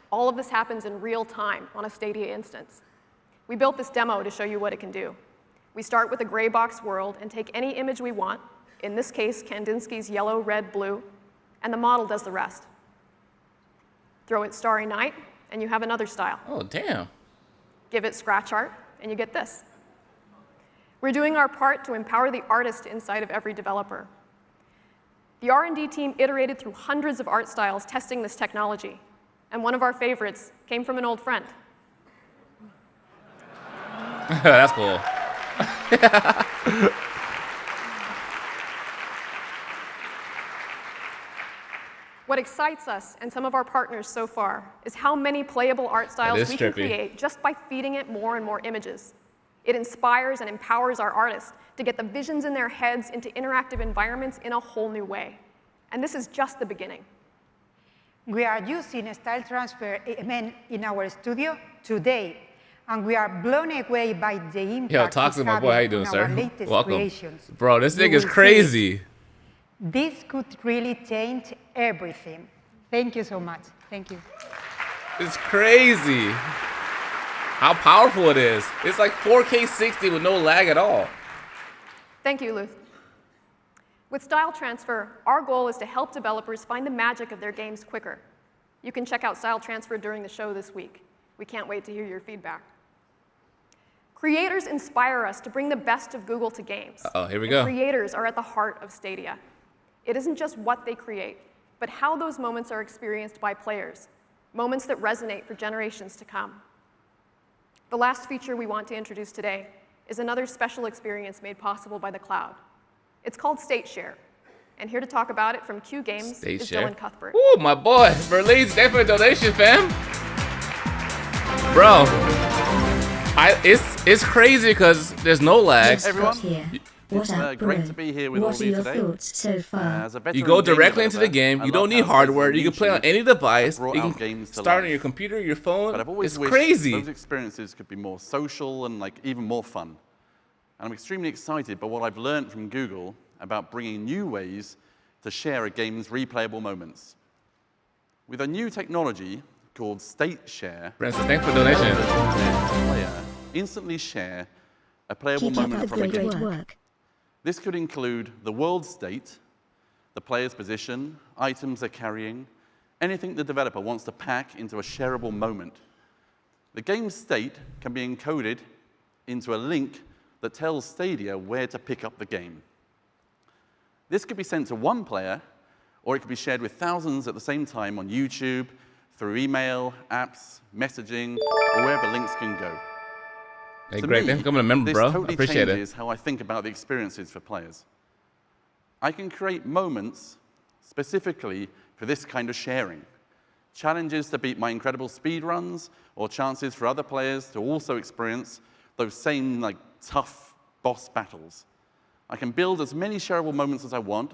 All of this happens in real time on a Stadia instance. We built this demo to show you what it can do. We start with a gray box world and take any image we want, in this case, Kandinsky's yellow, red, blue, and the model does the rest. Throw it Starry Night, and you have another style. Oh, damn. Give it scratch art, and you get this. We're doing our part to empower the artist inside of every developer. The R&D team iterated through hundreds of art styles testing this technology, and one of our favorites came from an old friend. That's cool. What excites us and some of our partners so far is how many playable art styles we can create just by feeding it more and more images. It inspires and empowers our artists to get the visions in their heads into interactive environments in a whole new way. And this is just the beginning. We are using Style Transfer ML in our studio today, and we are blown away by the impact Yo, Toxic, my boy, how you doing, sir? Welcome. Creations. Bro, this thing is crazy. This could really change everything. Thank you so much. Thank you. It's crazy how powerful it is. It's like 4K 60 with no lag at all. Thank you, Luth. With Style Transfer, our goal is to help developers find the magic of their games quicker. You can check out Style Transfer during the show this week. We can't wait to hear your feedback. Creators inspire us to bring the best of Google to games. Here we go. Creators are at the heart of Stadia. It isn't just what they create, but how those moments are experienced by players, moments that resonate for generations to come. The last feature we want to introduce today is another special experience made possible by the cloud. It's called State Share. And here to talk about it from Q Games is Dylan Cuthbert. Ooh, my boy. Berlin's definitely a donation, fam. Bro, it's crazy because there's no lag. Everyone, It's great to be here with all of you today. So far? You go directly into the game. You don't need hardware. You can play on any device. You can start on your computer, your phone. But I've always it's wished crazy. those experiences could be more social and even more fun. And I'm extremely excited by what I've learned from Google about bringing new ways to share a game's replayable moments. With a new technology called State Share, Francis, thanks for the donation. Player instantly share a playable moment from a game. This could include the world state, the player's position, items they're carrying, anything the developer wants to pack into a shareable moment. The game's state can be encoded into a link that tells Stadia where to pick up the game. This could be sent to one player, or it could be shared with thousands at the same time on YouTube, through email, apps, messaging, or wherever links can go. Hey, Greg, thanks for becoming a member, bro. This totally Appreciate changes it. how I think about the experiences for players. I can create moments specifically for this kind of sharing. Challenges to beat my incredible speed runs, or chances for other players to also experience those same tough boss battles. I can build as many shareable moments as I want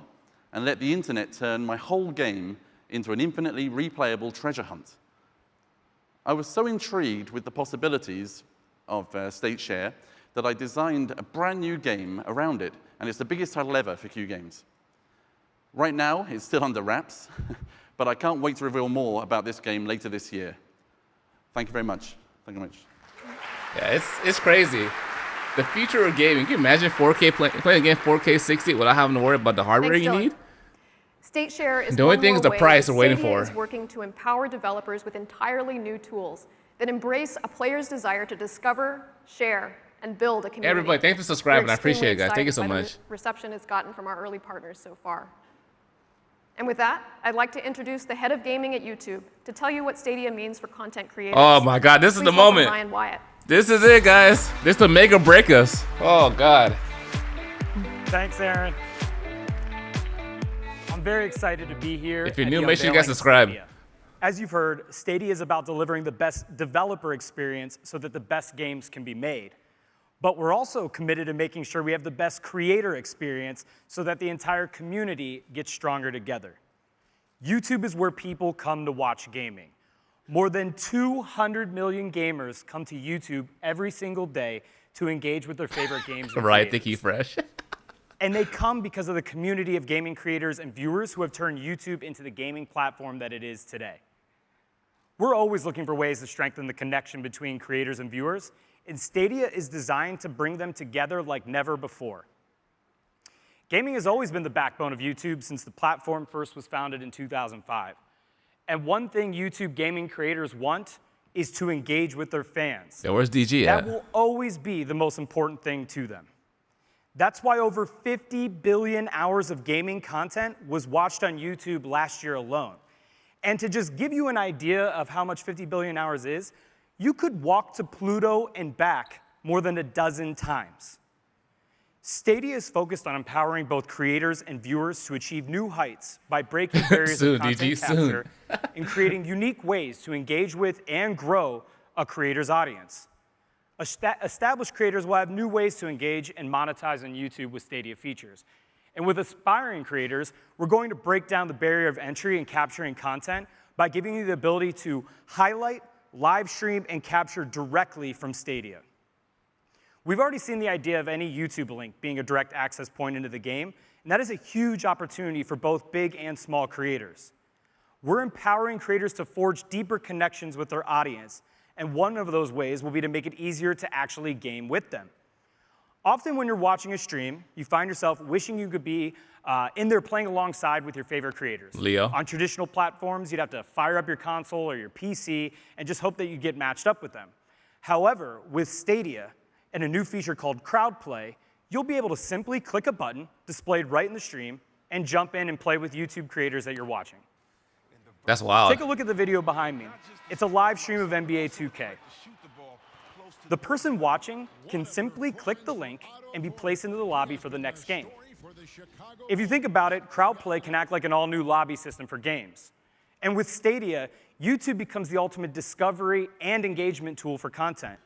and let the internet turn my whole game into an infinitely replayable treasure hunt. I was so intrigued with the possibilities of State Share that I designed a brand new game around it, and it's the biggest title ever for Q Games. Right now, it's still under wraps, but I can't wait to reveal more about this game later this year. Thank you very much. Thank you very much. Yeah, it's crazy. The future of gaming. Can you imagine 4K playing a game 4K 60 without having to worry about the hardware you need? State Share is the only thing one is the more way price that we're waiting Stadia for. is working to empower developers with entirely new tools that embrace a player's desire to discover, share, and build a community. Everybody, thanks for subscribing. I appreciate it, guys. Thank you so much. The reception it's gotten from our early partners so far. And with that, I'd like to introduce the head of gaming at YouTube to tell you what Stadia means for content creators. Oh my God, this is the moment. Ryan Wyatt. This is it, guys. This will make or break us. Oh God. Thanks, Aaron. I'm very excited to be here. If you're new, make sure you guys subscribe. Stadia. As you've heard, Stadia is about delivering the best developer experience so that the best games can be made. But we're also committed to making sure we have the best creator experience so that the entire community gets stronger together. YouTube is where people come to watch gaming. More than 200 million gamers come to YouTube every single day to engage with their favorite games. Right, Thinky Fresh. And they come because of the community of gaming creators and viewers who have turned YouTube into the gaming platform that it is today. We're always looking for ways to strengthen the connection between creators and viewers, and Stadia is designed to bring them together like never before. Gaming has always been the backbone of YouTube since the platform first was founded in 2005. And one thing YouTube gaming creators want is to engage with their fans. Yeah, where's DG at? That will always be the most important thing to them. That's why over 50 billion hours of gaming content was watched on YouTube last year alone. And to just give you an idea of how much 50 billion hours is, you could walk to Pluto and back more than a dozen times. Stadia is focused on empowering both creators and viewers to achieve new heights by breaking barriers Soon, of content DG, capture and creating unique ways to engage with and grow a creator's audience. Established creators will have new ways to engage and monetize on YouTube with Stadia features. And with aspiring creators, we're going to break down the barrier of entry in capturing content by giving you the ability to highlight, live stream, and capture directly from Stadia. We've already seen the idea of any YouTube link being a direct access point into the game, and that is a huge opportunity for both big and small creators. We're empowering creators to forge deeper connections with their audience, and one of those ways will be to make it easier to actually game with them. Often when you're watching a stream, you find yourself wishing you could be in there playing alongside with your favorite creators. Leo. On traditional platforms, you'd have to fire up your console or your PC and just hope that you get matched up with them. However, with Stadia and a new feature called Crowd Play, you'll be able to simply click a button displayed right in the stream and jump in and play with YouTube creators that you're watching. That's wild. Take a look at the video behind me. It's a live stream of NBA 2K. The person watching can simply click the link and be placed into the lobby for the next game. If you think about it, Crowd Play can act like an all-new lobby system for games. And with Stadia, YouTube becomes the ultimate discovery and engagement tool for content.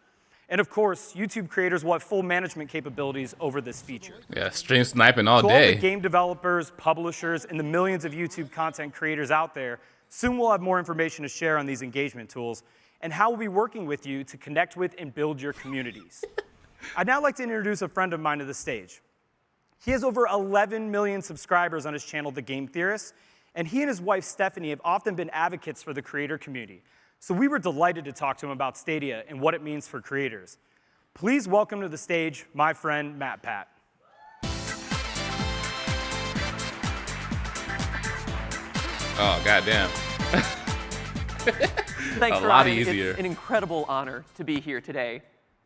And of course, YouTube creators will have full management capabilities over this feature. Yeah, stream sniping all So all day. the game developers, publishers, and the millions of YouTube content creators out there, soon we'll have more information to share on these engagement tools and how we'll be working with you to connect with and build your communities. I'd now like to introduce a friend of mine to the stage. He has over 11 million subscribers on his channel, The Game Theorist, and he and his wife, Stephanie, have often been advocates for the creator community. So we were delighted to talk to him about Stadia and what it means for creators. Please welcome to the stage my friend, Matt Pat. Oh, goddamn. Thanks, A lot Ryan. easier. It's an incredible honor to be here today.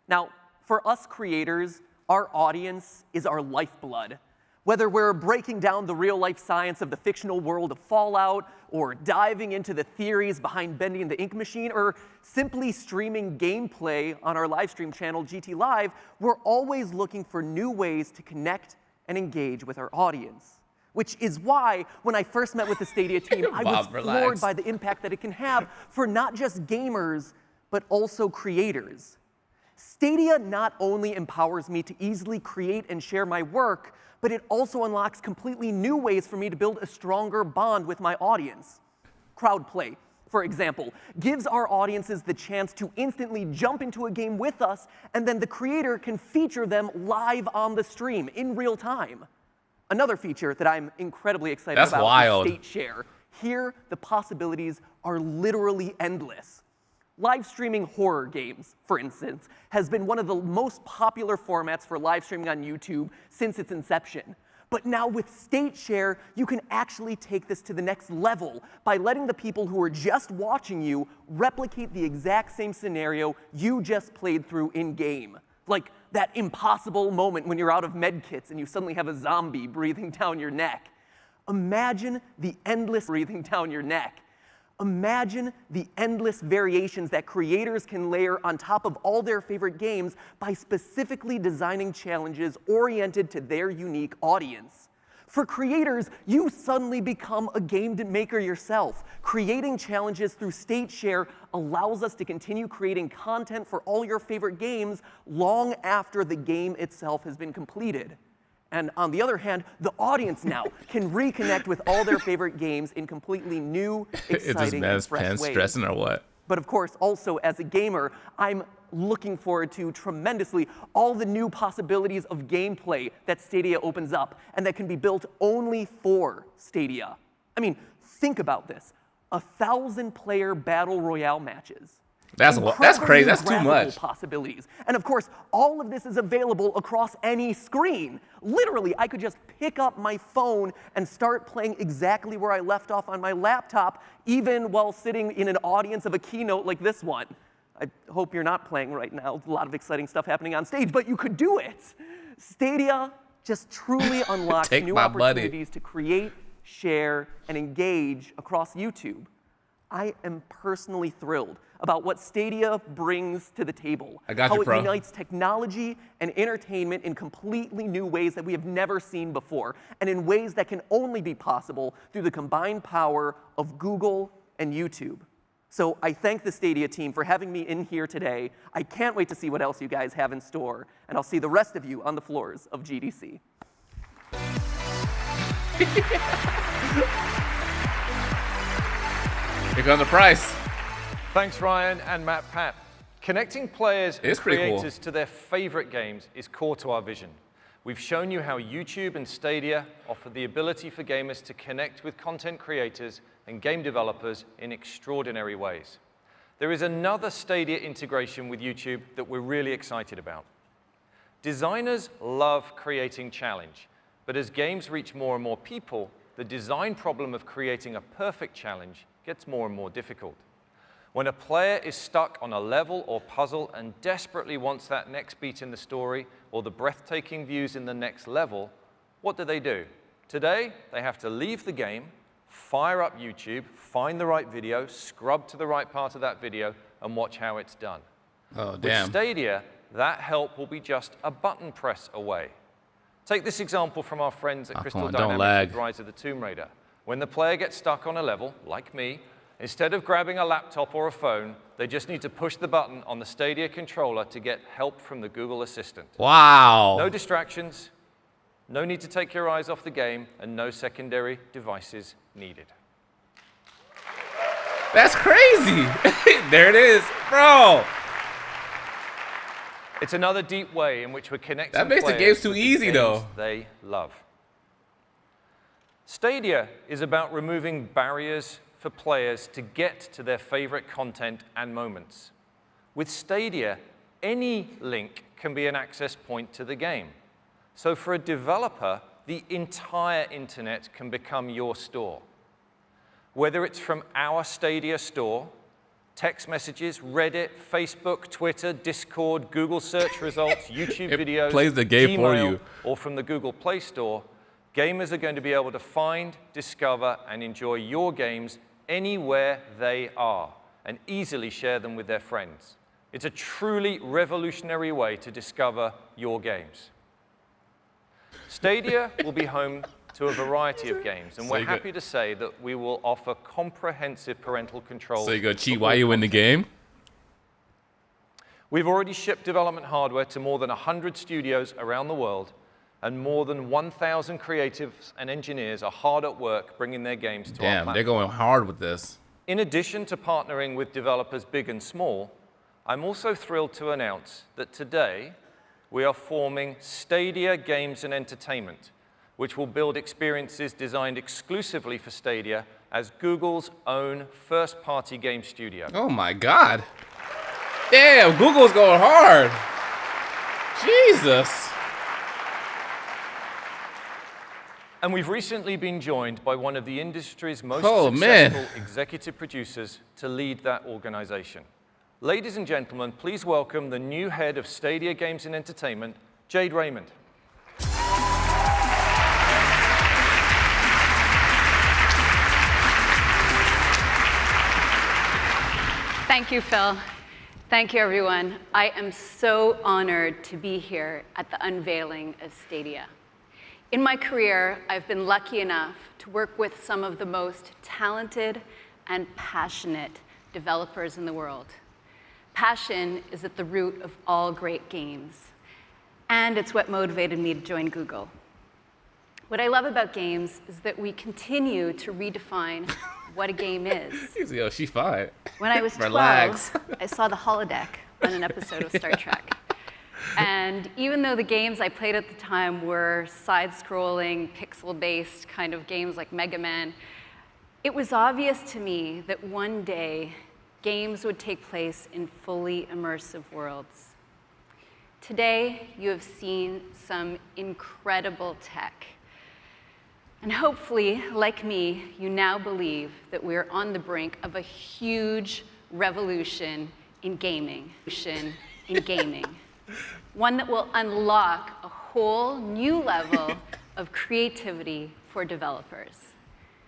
Now, for us creators, our audience is our lifeblood. Whether we're breaking down the real-life science of the fictional world of Fallout, or diving into the theories behind bending the ink machine, or simply streaming gameplay on our live stream channel, GT Live, we're always looking for new ways to connect and engage with our audience. Which is why, when I first met with the Stadia team, I was floored by the impact that it can have for not just gamers, but also creators. Stadia not only empowers me to easily create and share my work, but it also unlocks completely new ways for me to build a stronger bond with my audience. Crowdplay, for example, gives our audiences the chance to instantly jump into a game with us, and then the creator can feature them live on the stream in real time. Another feature that I'm incredibly excited about is State Share. Here, the possibilities are literally endless. Live streaming horror games, for instance, has been one of the most popular formats for live streaming on YouTube since its inception. But now with State Share, you can actually take this to the next level by letting the people who are just watching you replicate the exact same scenario you just played through in-game. Like that impossible moment when you're out of med kits and you suddenly have a zombie breathing down your neck. Imagine the endless breathing down your neck. Imagine the endless variations that creators can layer on top of all their favorite games by specifically designing challenges oriented to their unique audience. For creators, you suddenly become a game maker yourself. Creating challenges through State Share allows us to continue creating content for all your favorite games long after the game itself has been completed. And on the other hand, the audience now can reconnect with all their favorite games in completely new, exciting, and fresh ways. Stressing or what? But of course, also as a gamer, I'm looking forward to tremendously all the new possibilities of gameplay that Stadia opens up and that can be built only for Stadia. I mean, think about this. 1,000-player battle royale matches. That's crazy. That's too much. Possibilities. And of course, all of this is available across any screen. Literally, I could just pick up my phone and start playing exactly where I left off on my laptop, even while sitting in an audience of a keynote like this one. I hope you're not playing right now. There's a lot of exciting stuff happening on stage, but you could do it. Stadia just truly unlocks new opportunities to create, share, and engage across YouTube. I am personally thrilled about what Stadia brings to the table. How it unites technology and entertainment in completely new ways that we have never seen before, and in ways that can only be possible through the combined power of Google and YouTube. So I thank the Stadia team for having me in here today. I can't wait to see what else you guys have in store, and I'll see the rest of you on the floors of GDC. Here comes the price. Thanks, Ryan and Matt Pat. Connecting players and creators cool to their favorite games is core to our vision. We've shown you how YouTube and Stadia offer the ability for gamers to connect with content creators and game developers in extraordinary ways. There is another Stadia integration with YouTube that we're really excited about. Designers love creating challenge, but as games reach more and more people, the design problem of creating a perfect challenge gets more and more difficult. When a player is stuck on a level or puzzle and desperately wants that next beat in the story or the breathtaking views in the next level, what do? Today, they have to leave the game, fire up YouTube, find the right video, scrub to the right part of that video, and watch how it's done. Oh, damn. With Stadia, that help will be just a button press away. Take this example from our friends at Crystal Dynamics with Rise of the Tomb Raider. When the player gets stuck on a level, like me, Instead of grabbing a laptop or a phone, they just need to push the button on the Stadia controller to get help from the Google Assistant. Wow. No distractions, no need to take your eyes off the game, and no secondary devices needed. That's crazy. There it is, bro. It's another deep way in which we're connecting That makes the players games too with the easy, games though. they love. Stadia is about removing barriers for players to get to their favorite content and moments. With Stadia, any link can be an access point to the game. So for a developer, the entire internet can become your store. Whether it's from our Stadia store, text messages, Reddit, Facebook, Twitter, Discord, Google search results, YouTube videos, plays the game for Gmail, you. or from the Google Play Store, gamers are going to be able to find, discover, and enjoy your games anywhere they are, and easily share them with their friends. It's a truly revolutionary way to discover your games. Stadia will be home to a variety of games, and we're happy to say that we will offer comprehensive parental controls. So you go cheat while you in the game? We've already shipped development hardware to more than 100 studios around the world, and more than 1,000 creatives and engineers are hard at work bringing their games to our platform. Damn, they're going hard with this. In addition to partnering with developers big and small, I'm also thrilled to announce that today we are forming Stadia Games and Entertainment, which will build experiences designed exclusively for Stadia as Google's own first-party game studio. Oh my God. Damn, Google's going hard. Jesus. And we've recently been joined by one of the industry's most man. successful executive producers to lead that organization. Ladies and gentlemen, please welcome the new head of Stadia Games and Entertainment, Jade Raymond. Thank you, Phil. Thank you, everyone. I am so honored to be here at the unveiling of Stadia. In my career, I've been lucky enough to work with some of the most talented and passionate developers in the world. Passion is at the root of all great games, and it's what motivated me to join Google. What I love about games is that we continue to redefine what a game is. Yo, she fine. When I was 12, Relax. I saw the holodeck on an episode of Star Trek. And even though the games I played at the time were side-scrolling, pixel-based kind of games like Mega Man, it was obvious to me that one day games would take place in fully immersive worlds. Today, you have seen some incredible tech. And hopefully, like me, you now believe that we're on the brink of a huge revolution in gaming. One that will unlock a whole new level of creativity for developers.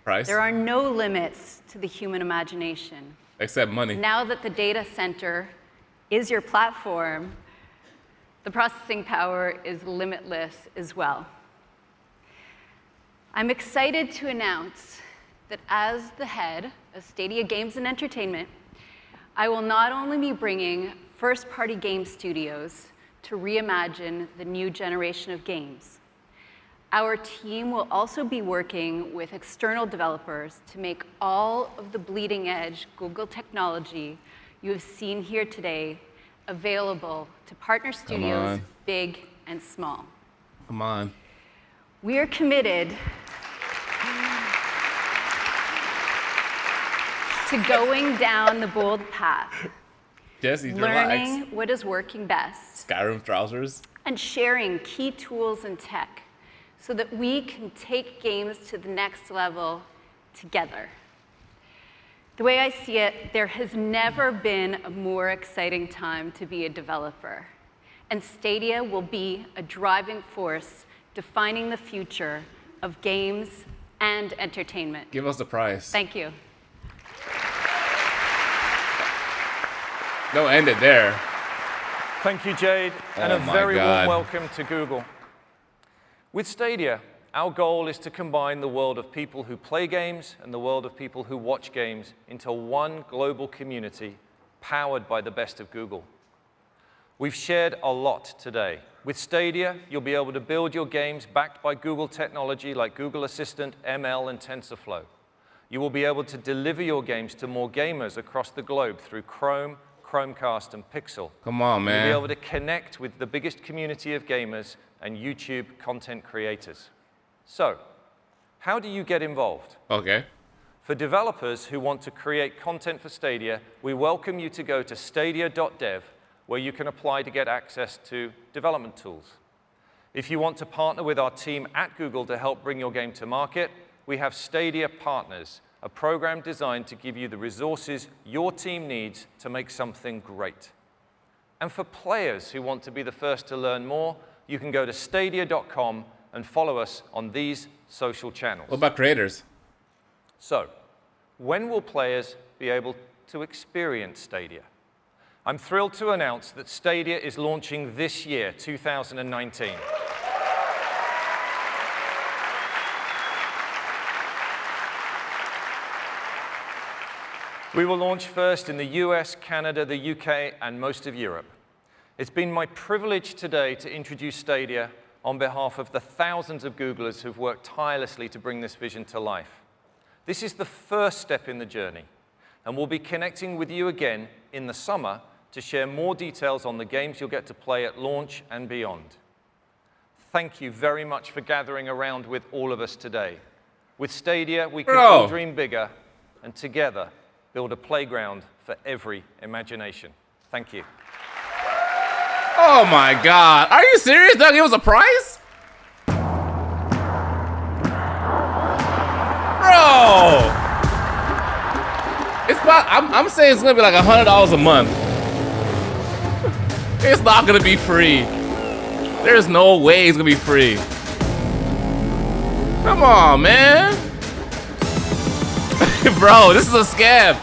Price? There are no limits to the human imagination. Except money. Now that the data center is your platform, the processing power is limitless as well. I'm excited to announce that as the head of Stadia Games and Entertainment, I will not only be bringing first-party game studios to reimagine the new generation of games. Our team will also be working with external developers to make all of the bleeding-edge Google technology you have seen here today available to partner studios big and small. Come on. We are committed to going down the bold path, Jesse, learning relax. what is working best, Skyrim trousers. and sharing key tools and tech so that we can take games to the next level together. The way I see it, there has never been a more exciting time to be a developer. And Stadia will be a driving force defining the future of games and entertainment. Give us the price. Thank you. Don't end it there. Thank you, Jade, and a Oh my very God. warm welcome to Google. With Stadia, Our goal is to combine the world of people who play games and the world of people who watch games into one global community powered by the best of Google. We've shared a lot today. With Stadia, you'll be able to build your games backed by Google technology like Google Assistant, ML, and TensorFlow. You will be able to deliver your games to more gamers across the globe through Chrome, Chromecast, and Pixel. Come on, man. You'll be able to connect with the biggest community of gamers and YouTube content creators. So, how do you get involved? Okay. For developers who want to create content for Stadia, we welcome you to go to stadia.dev, where you can apply to get access to development tools. If you want to partner with our team at Google to help bring your game to market, we have Stadia Partners, a program designed to give you the resources your team needs to make something great. And for players who want to be the first to learn more, you can go to stadia.com and follow us on these social channels. What about creators? So, when will players be able to experience Stadia? I'm thrilled to announce that Stadia is launching this year, 2019. We will launch first in the US, Canada, the UK, and most of Europe. It's been my privilege today to introduce Stadia on behalf of the thousands of Googlers who've worked tirelessly to bring this vision to life. This is the first step in the journey, and we'll be connecting with you again in the summer to share more details on the games you'll get to play at launch and beyond. Thank you very much for gathering around with all of us today. With Stadia, we can all dream bigger, and together build a playground for every imagination. Thank you. Oh my God. Are you serious? They'll give us a prize? Bro. It's about, I'm saying it's gonna be like $100 a month. It's not gonna be free. There's no way it's gonna be free. Come on, man. Bro, this is a scam.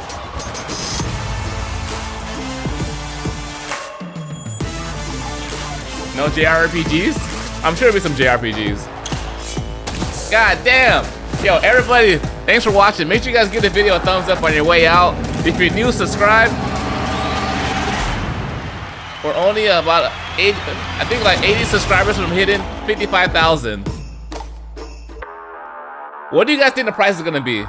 No JRPGs? I'm sure there'll be some JRPGs. God damn. Yo, everybody, thanks for watching. Make sure you guys give the video a thumbs up on your way out. If you're new, subscribe. We're only about 80, I think like 80 subscribers from hitting 55,000. What do you guys think the price is gonna be?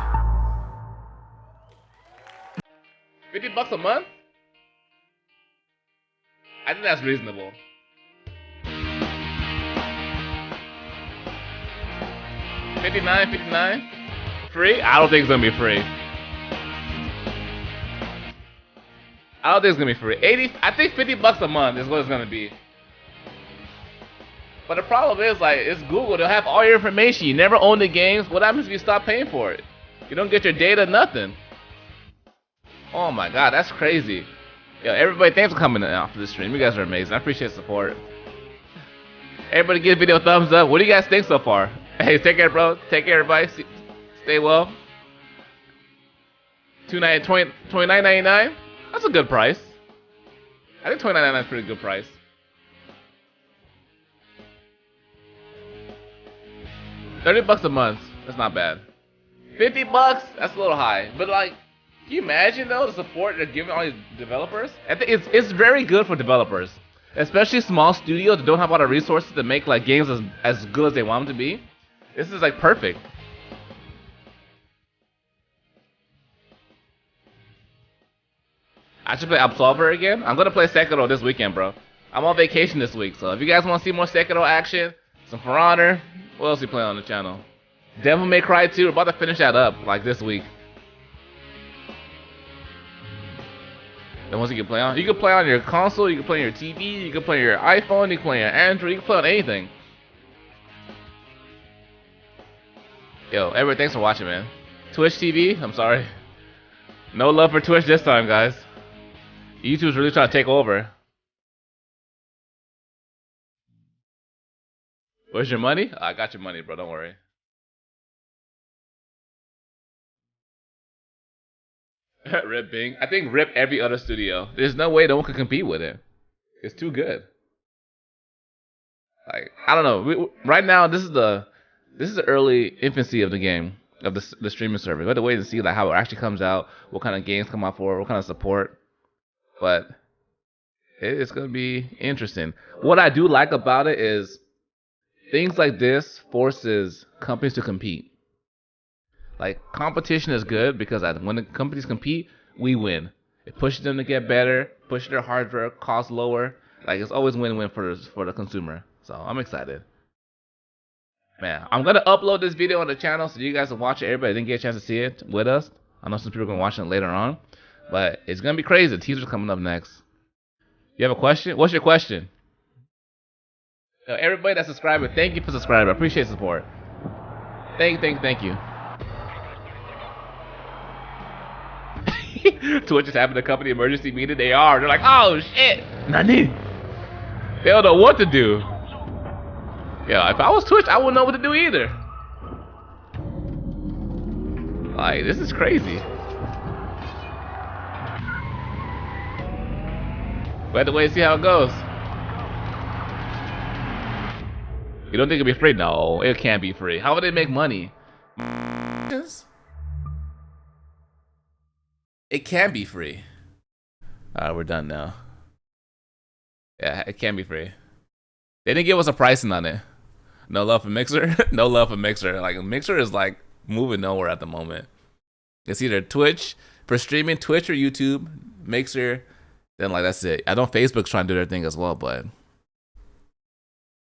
50 bucks a month? I think that's reasonable. 59? Free? I don't think it's gonna be free. I don't think it's gonna be free. 80, I think 50 bucks a month is what it's gonna be. But the problem is, like, it's Google. They'll have all your information. You never own the games. What happens if you stop paying for it? You don't get your data, nothing. Oh my God, that's crazy. Yo, everybody, thanks for coming out for this stream. You guys are amazing. I appreciate the support. Everybody give the video a thumbs up. What do you guys think so far? Hey, take care, bro. Take care, everybody. Stay well. $29.99. That's a good price. I think $29.99 is a pretty good price. $30 a month. That's not bad. 50 bucks. That's a little high. But like, can you imagine though the support they're giving all these developers? I think it's very good for developers, especially small studios that don't have a lot of resources to make like games as good as they want them to be. This is like perfect. I should play Absolver again. I'm gonna play Sekiro this weekend, bro. I'm on vacation this week, so if you guys want to see more Sekiro action, some For Honor, what else we play on the channel? Devil May Cry 2. We're about to finish that up like this week. The ones you can play on. You can play on your console. You can play on your TV. You can play on your iPhone. You can play on Android. You can play on anything. Yo, everybody, thanks for watching, man. Twitch TV. I'm sorry. No love for Twitch this time, guys. YouTube's really trying to take over. Where's your money? I got your money, bro. Don't worry. Rip Bing. I think rip every other studio. There's no way no one can compete with it. It's too good. Like, I don't know. Right now, this is the this is the early infancy of the game, of the streaming service. We have to wait and see like how it actually comes out, what kind of games come out for it, what kind of support. But it's gonna be interesting. What I do like about it is things like this forces companies to compete. Like competition is good because when the companies compete, we win. It pushes them to get better, push their hardware costs lower. Like it's always win-win for the consumer. So I'm excited. Man, I'm gonna upload this video on the channel so you guys can watch it. Everybody didn't get a chance to see it with us. I know some people are gonna watch it later on, but it's gonna be crazy. The teaser's coming up next. You have a question? What's your question? Everybody that's subscribing, thank you for subscribing. I appreciate the support. Thank you. Twitch is having a company emergency meeting. They are. They're like, oh shit, Nani. They don't know what to do. Yeah, if I was Twitch, I wouldn't know what to do either. Like, this is crazy. We have to wait and see how it goes. You don't think it'll be free? No, it can't be free. How would they make money? It can be free. Alright, we're done now. Yeah, it can be free. They didn't give us a pricing on it. No love for Mixer. No love for Mixer. Like Mixer is like moving nowhere at the moment. It's either Twitch for streaming, Twitch or YouTube. Mixer, then like that's it. I know Facebook's trying to do their thing as well, but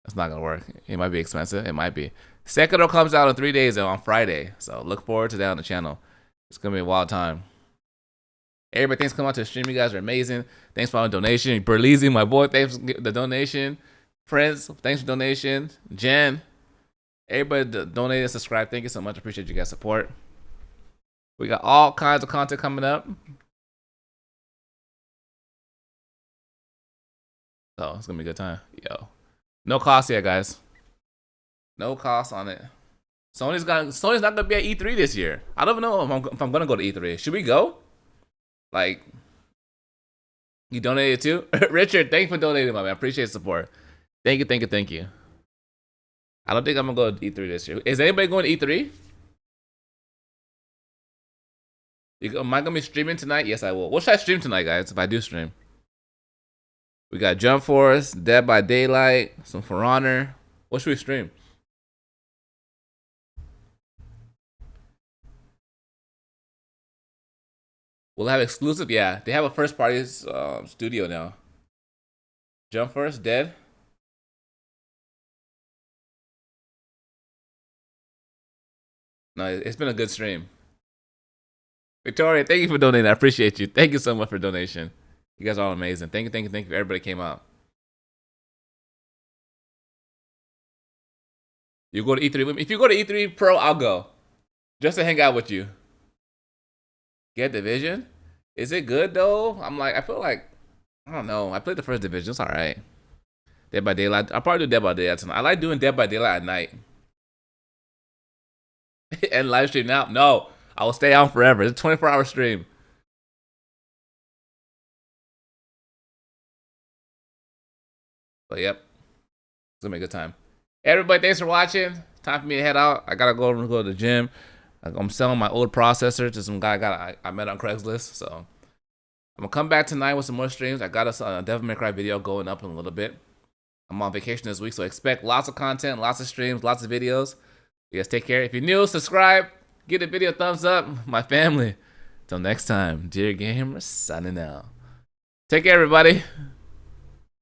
that's not gonna work. It might be expensive. It might be. Sekiro comes out in 3 days on Friday, so look forward to that on the channel. It's gonna be a wild time. Everybody, thanks for coming out to the stream. You guys are amazing. Thanks for the donation. Berlizzi, my boy, thanks for the donation. Friends, thanks for donation. Jen, everybody donated and subscribed. Thank you so much. Appreciate you guys' support. We got all kinds of content coming up. So it's gonna be a good time. Yo, no cost yet, guys. No cost on it. Sony's not gonna be at E3 this year. I don't even know if I'm gonna go to E3. Should we go? Like, you donated too? Richard, thanks for donating, my man. I appreciate the support. Thank you. I don't think I'm gonna go to E3 this year. Is anybody going to E3? Am I gonna be streaming tonight? Yes, I will. What should I stream tonight, guys, if I do stream? We got Jump Force, Dead by Daylight, some For Honor. What should we stream? We'll have exclusive? Yeah, they have a first party studio now. Jump Force, Dead. No, it's been a good stream. Victoria, thank you for donating. I appreciate you. Thank you so much for donation. You guys are all amazing. Thank you. Everybody came out. You go to E3. If you go to E3 Pro, I'll go. Just to hang out with you. Get Division? Is it good though? I feel like, I don't know. I played the first Division. It's alright. Dead by Daylight. I'll probably do Dead by Daylight tonight. I like doing Dead by Daylight at night. And live stream now? No. I will stay on forever. It's a 24-hour stream. But yep. It's gonna be a good time. Everybody, thanks for watching. Time for me to head out. I gotta go to the gym. I'm selling my old processor to some guy I met on Craigslist. So I'm gonna come back tonight with some more streams. I got a Devil May Cry video going up in a little bit. I'm on vacation this week, so expect lots of content, lots of streams, lots of videos. You guys take care. If you're new, subscribe. Give the video a thumbs up. My family. Till next time, dear gamers, signing out. Take care, everybody.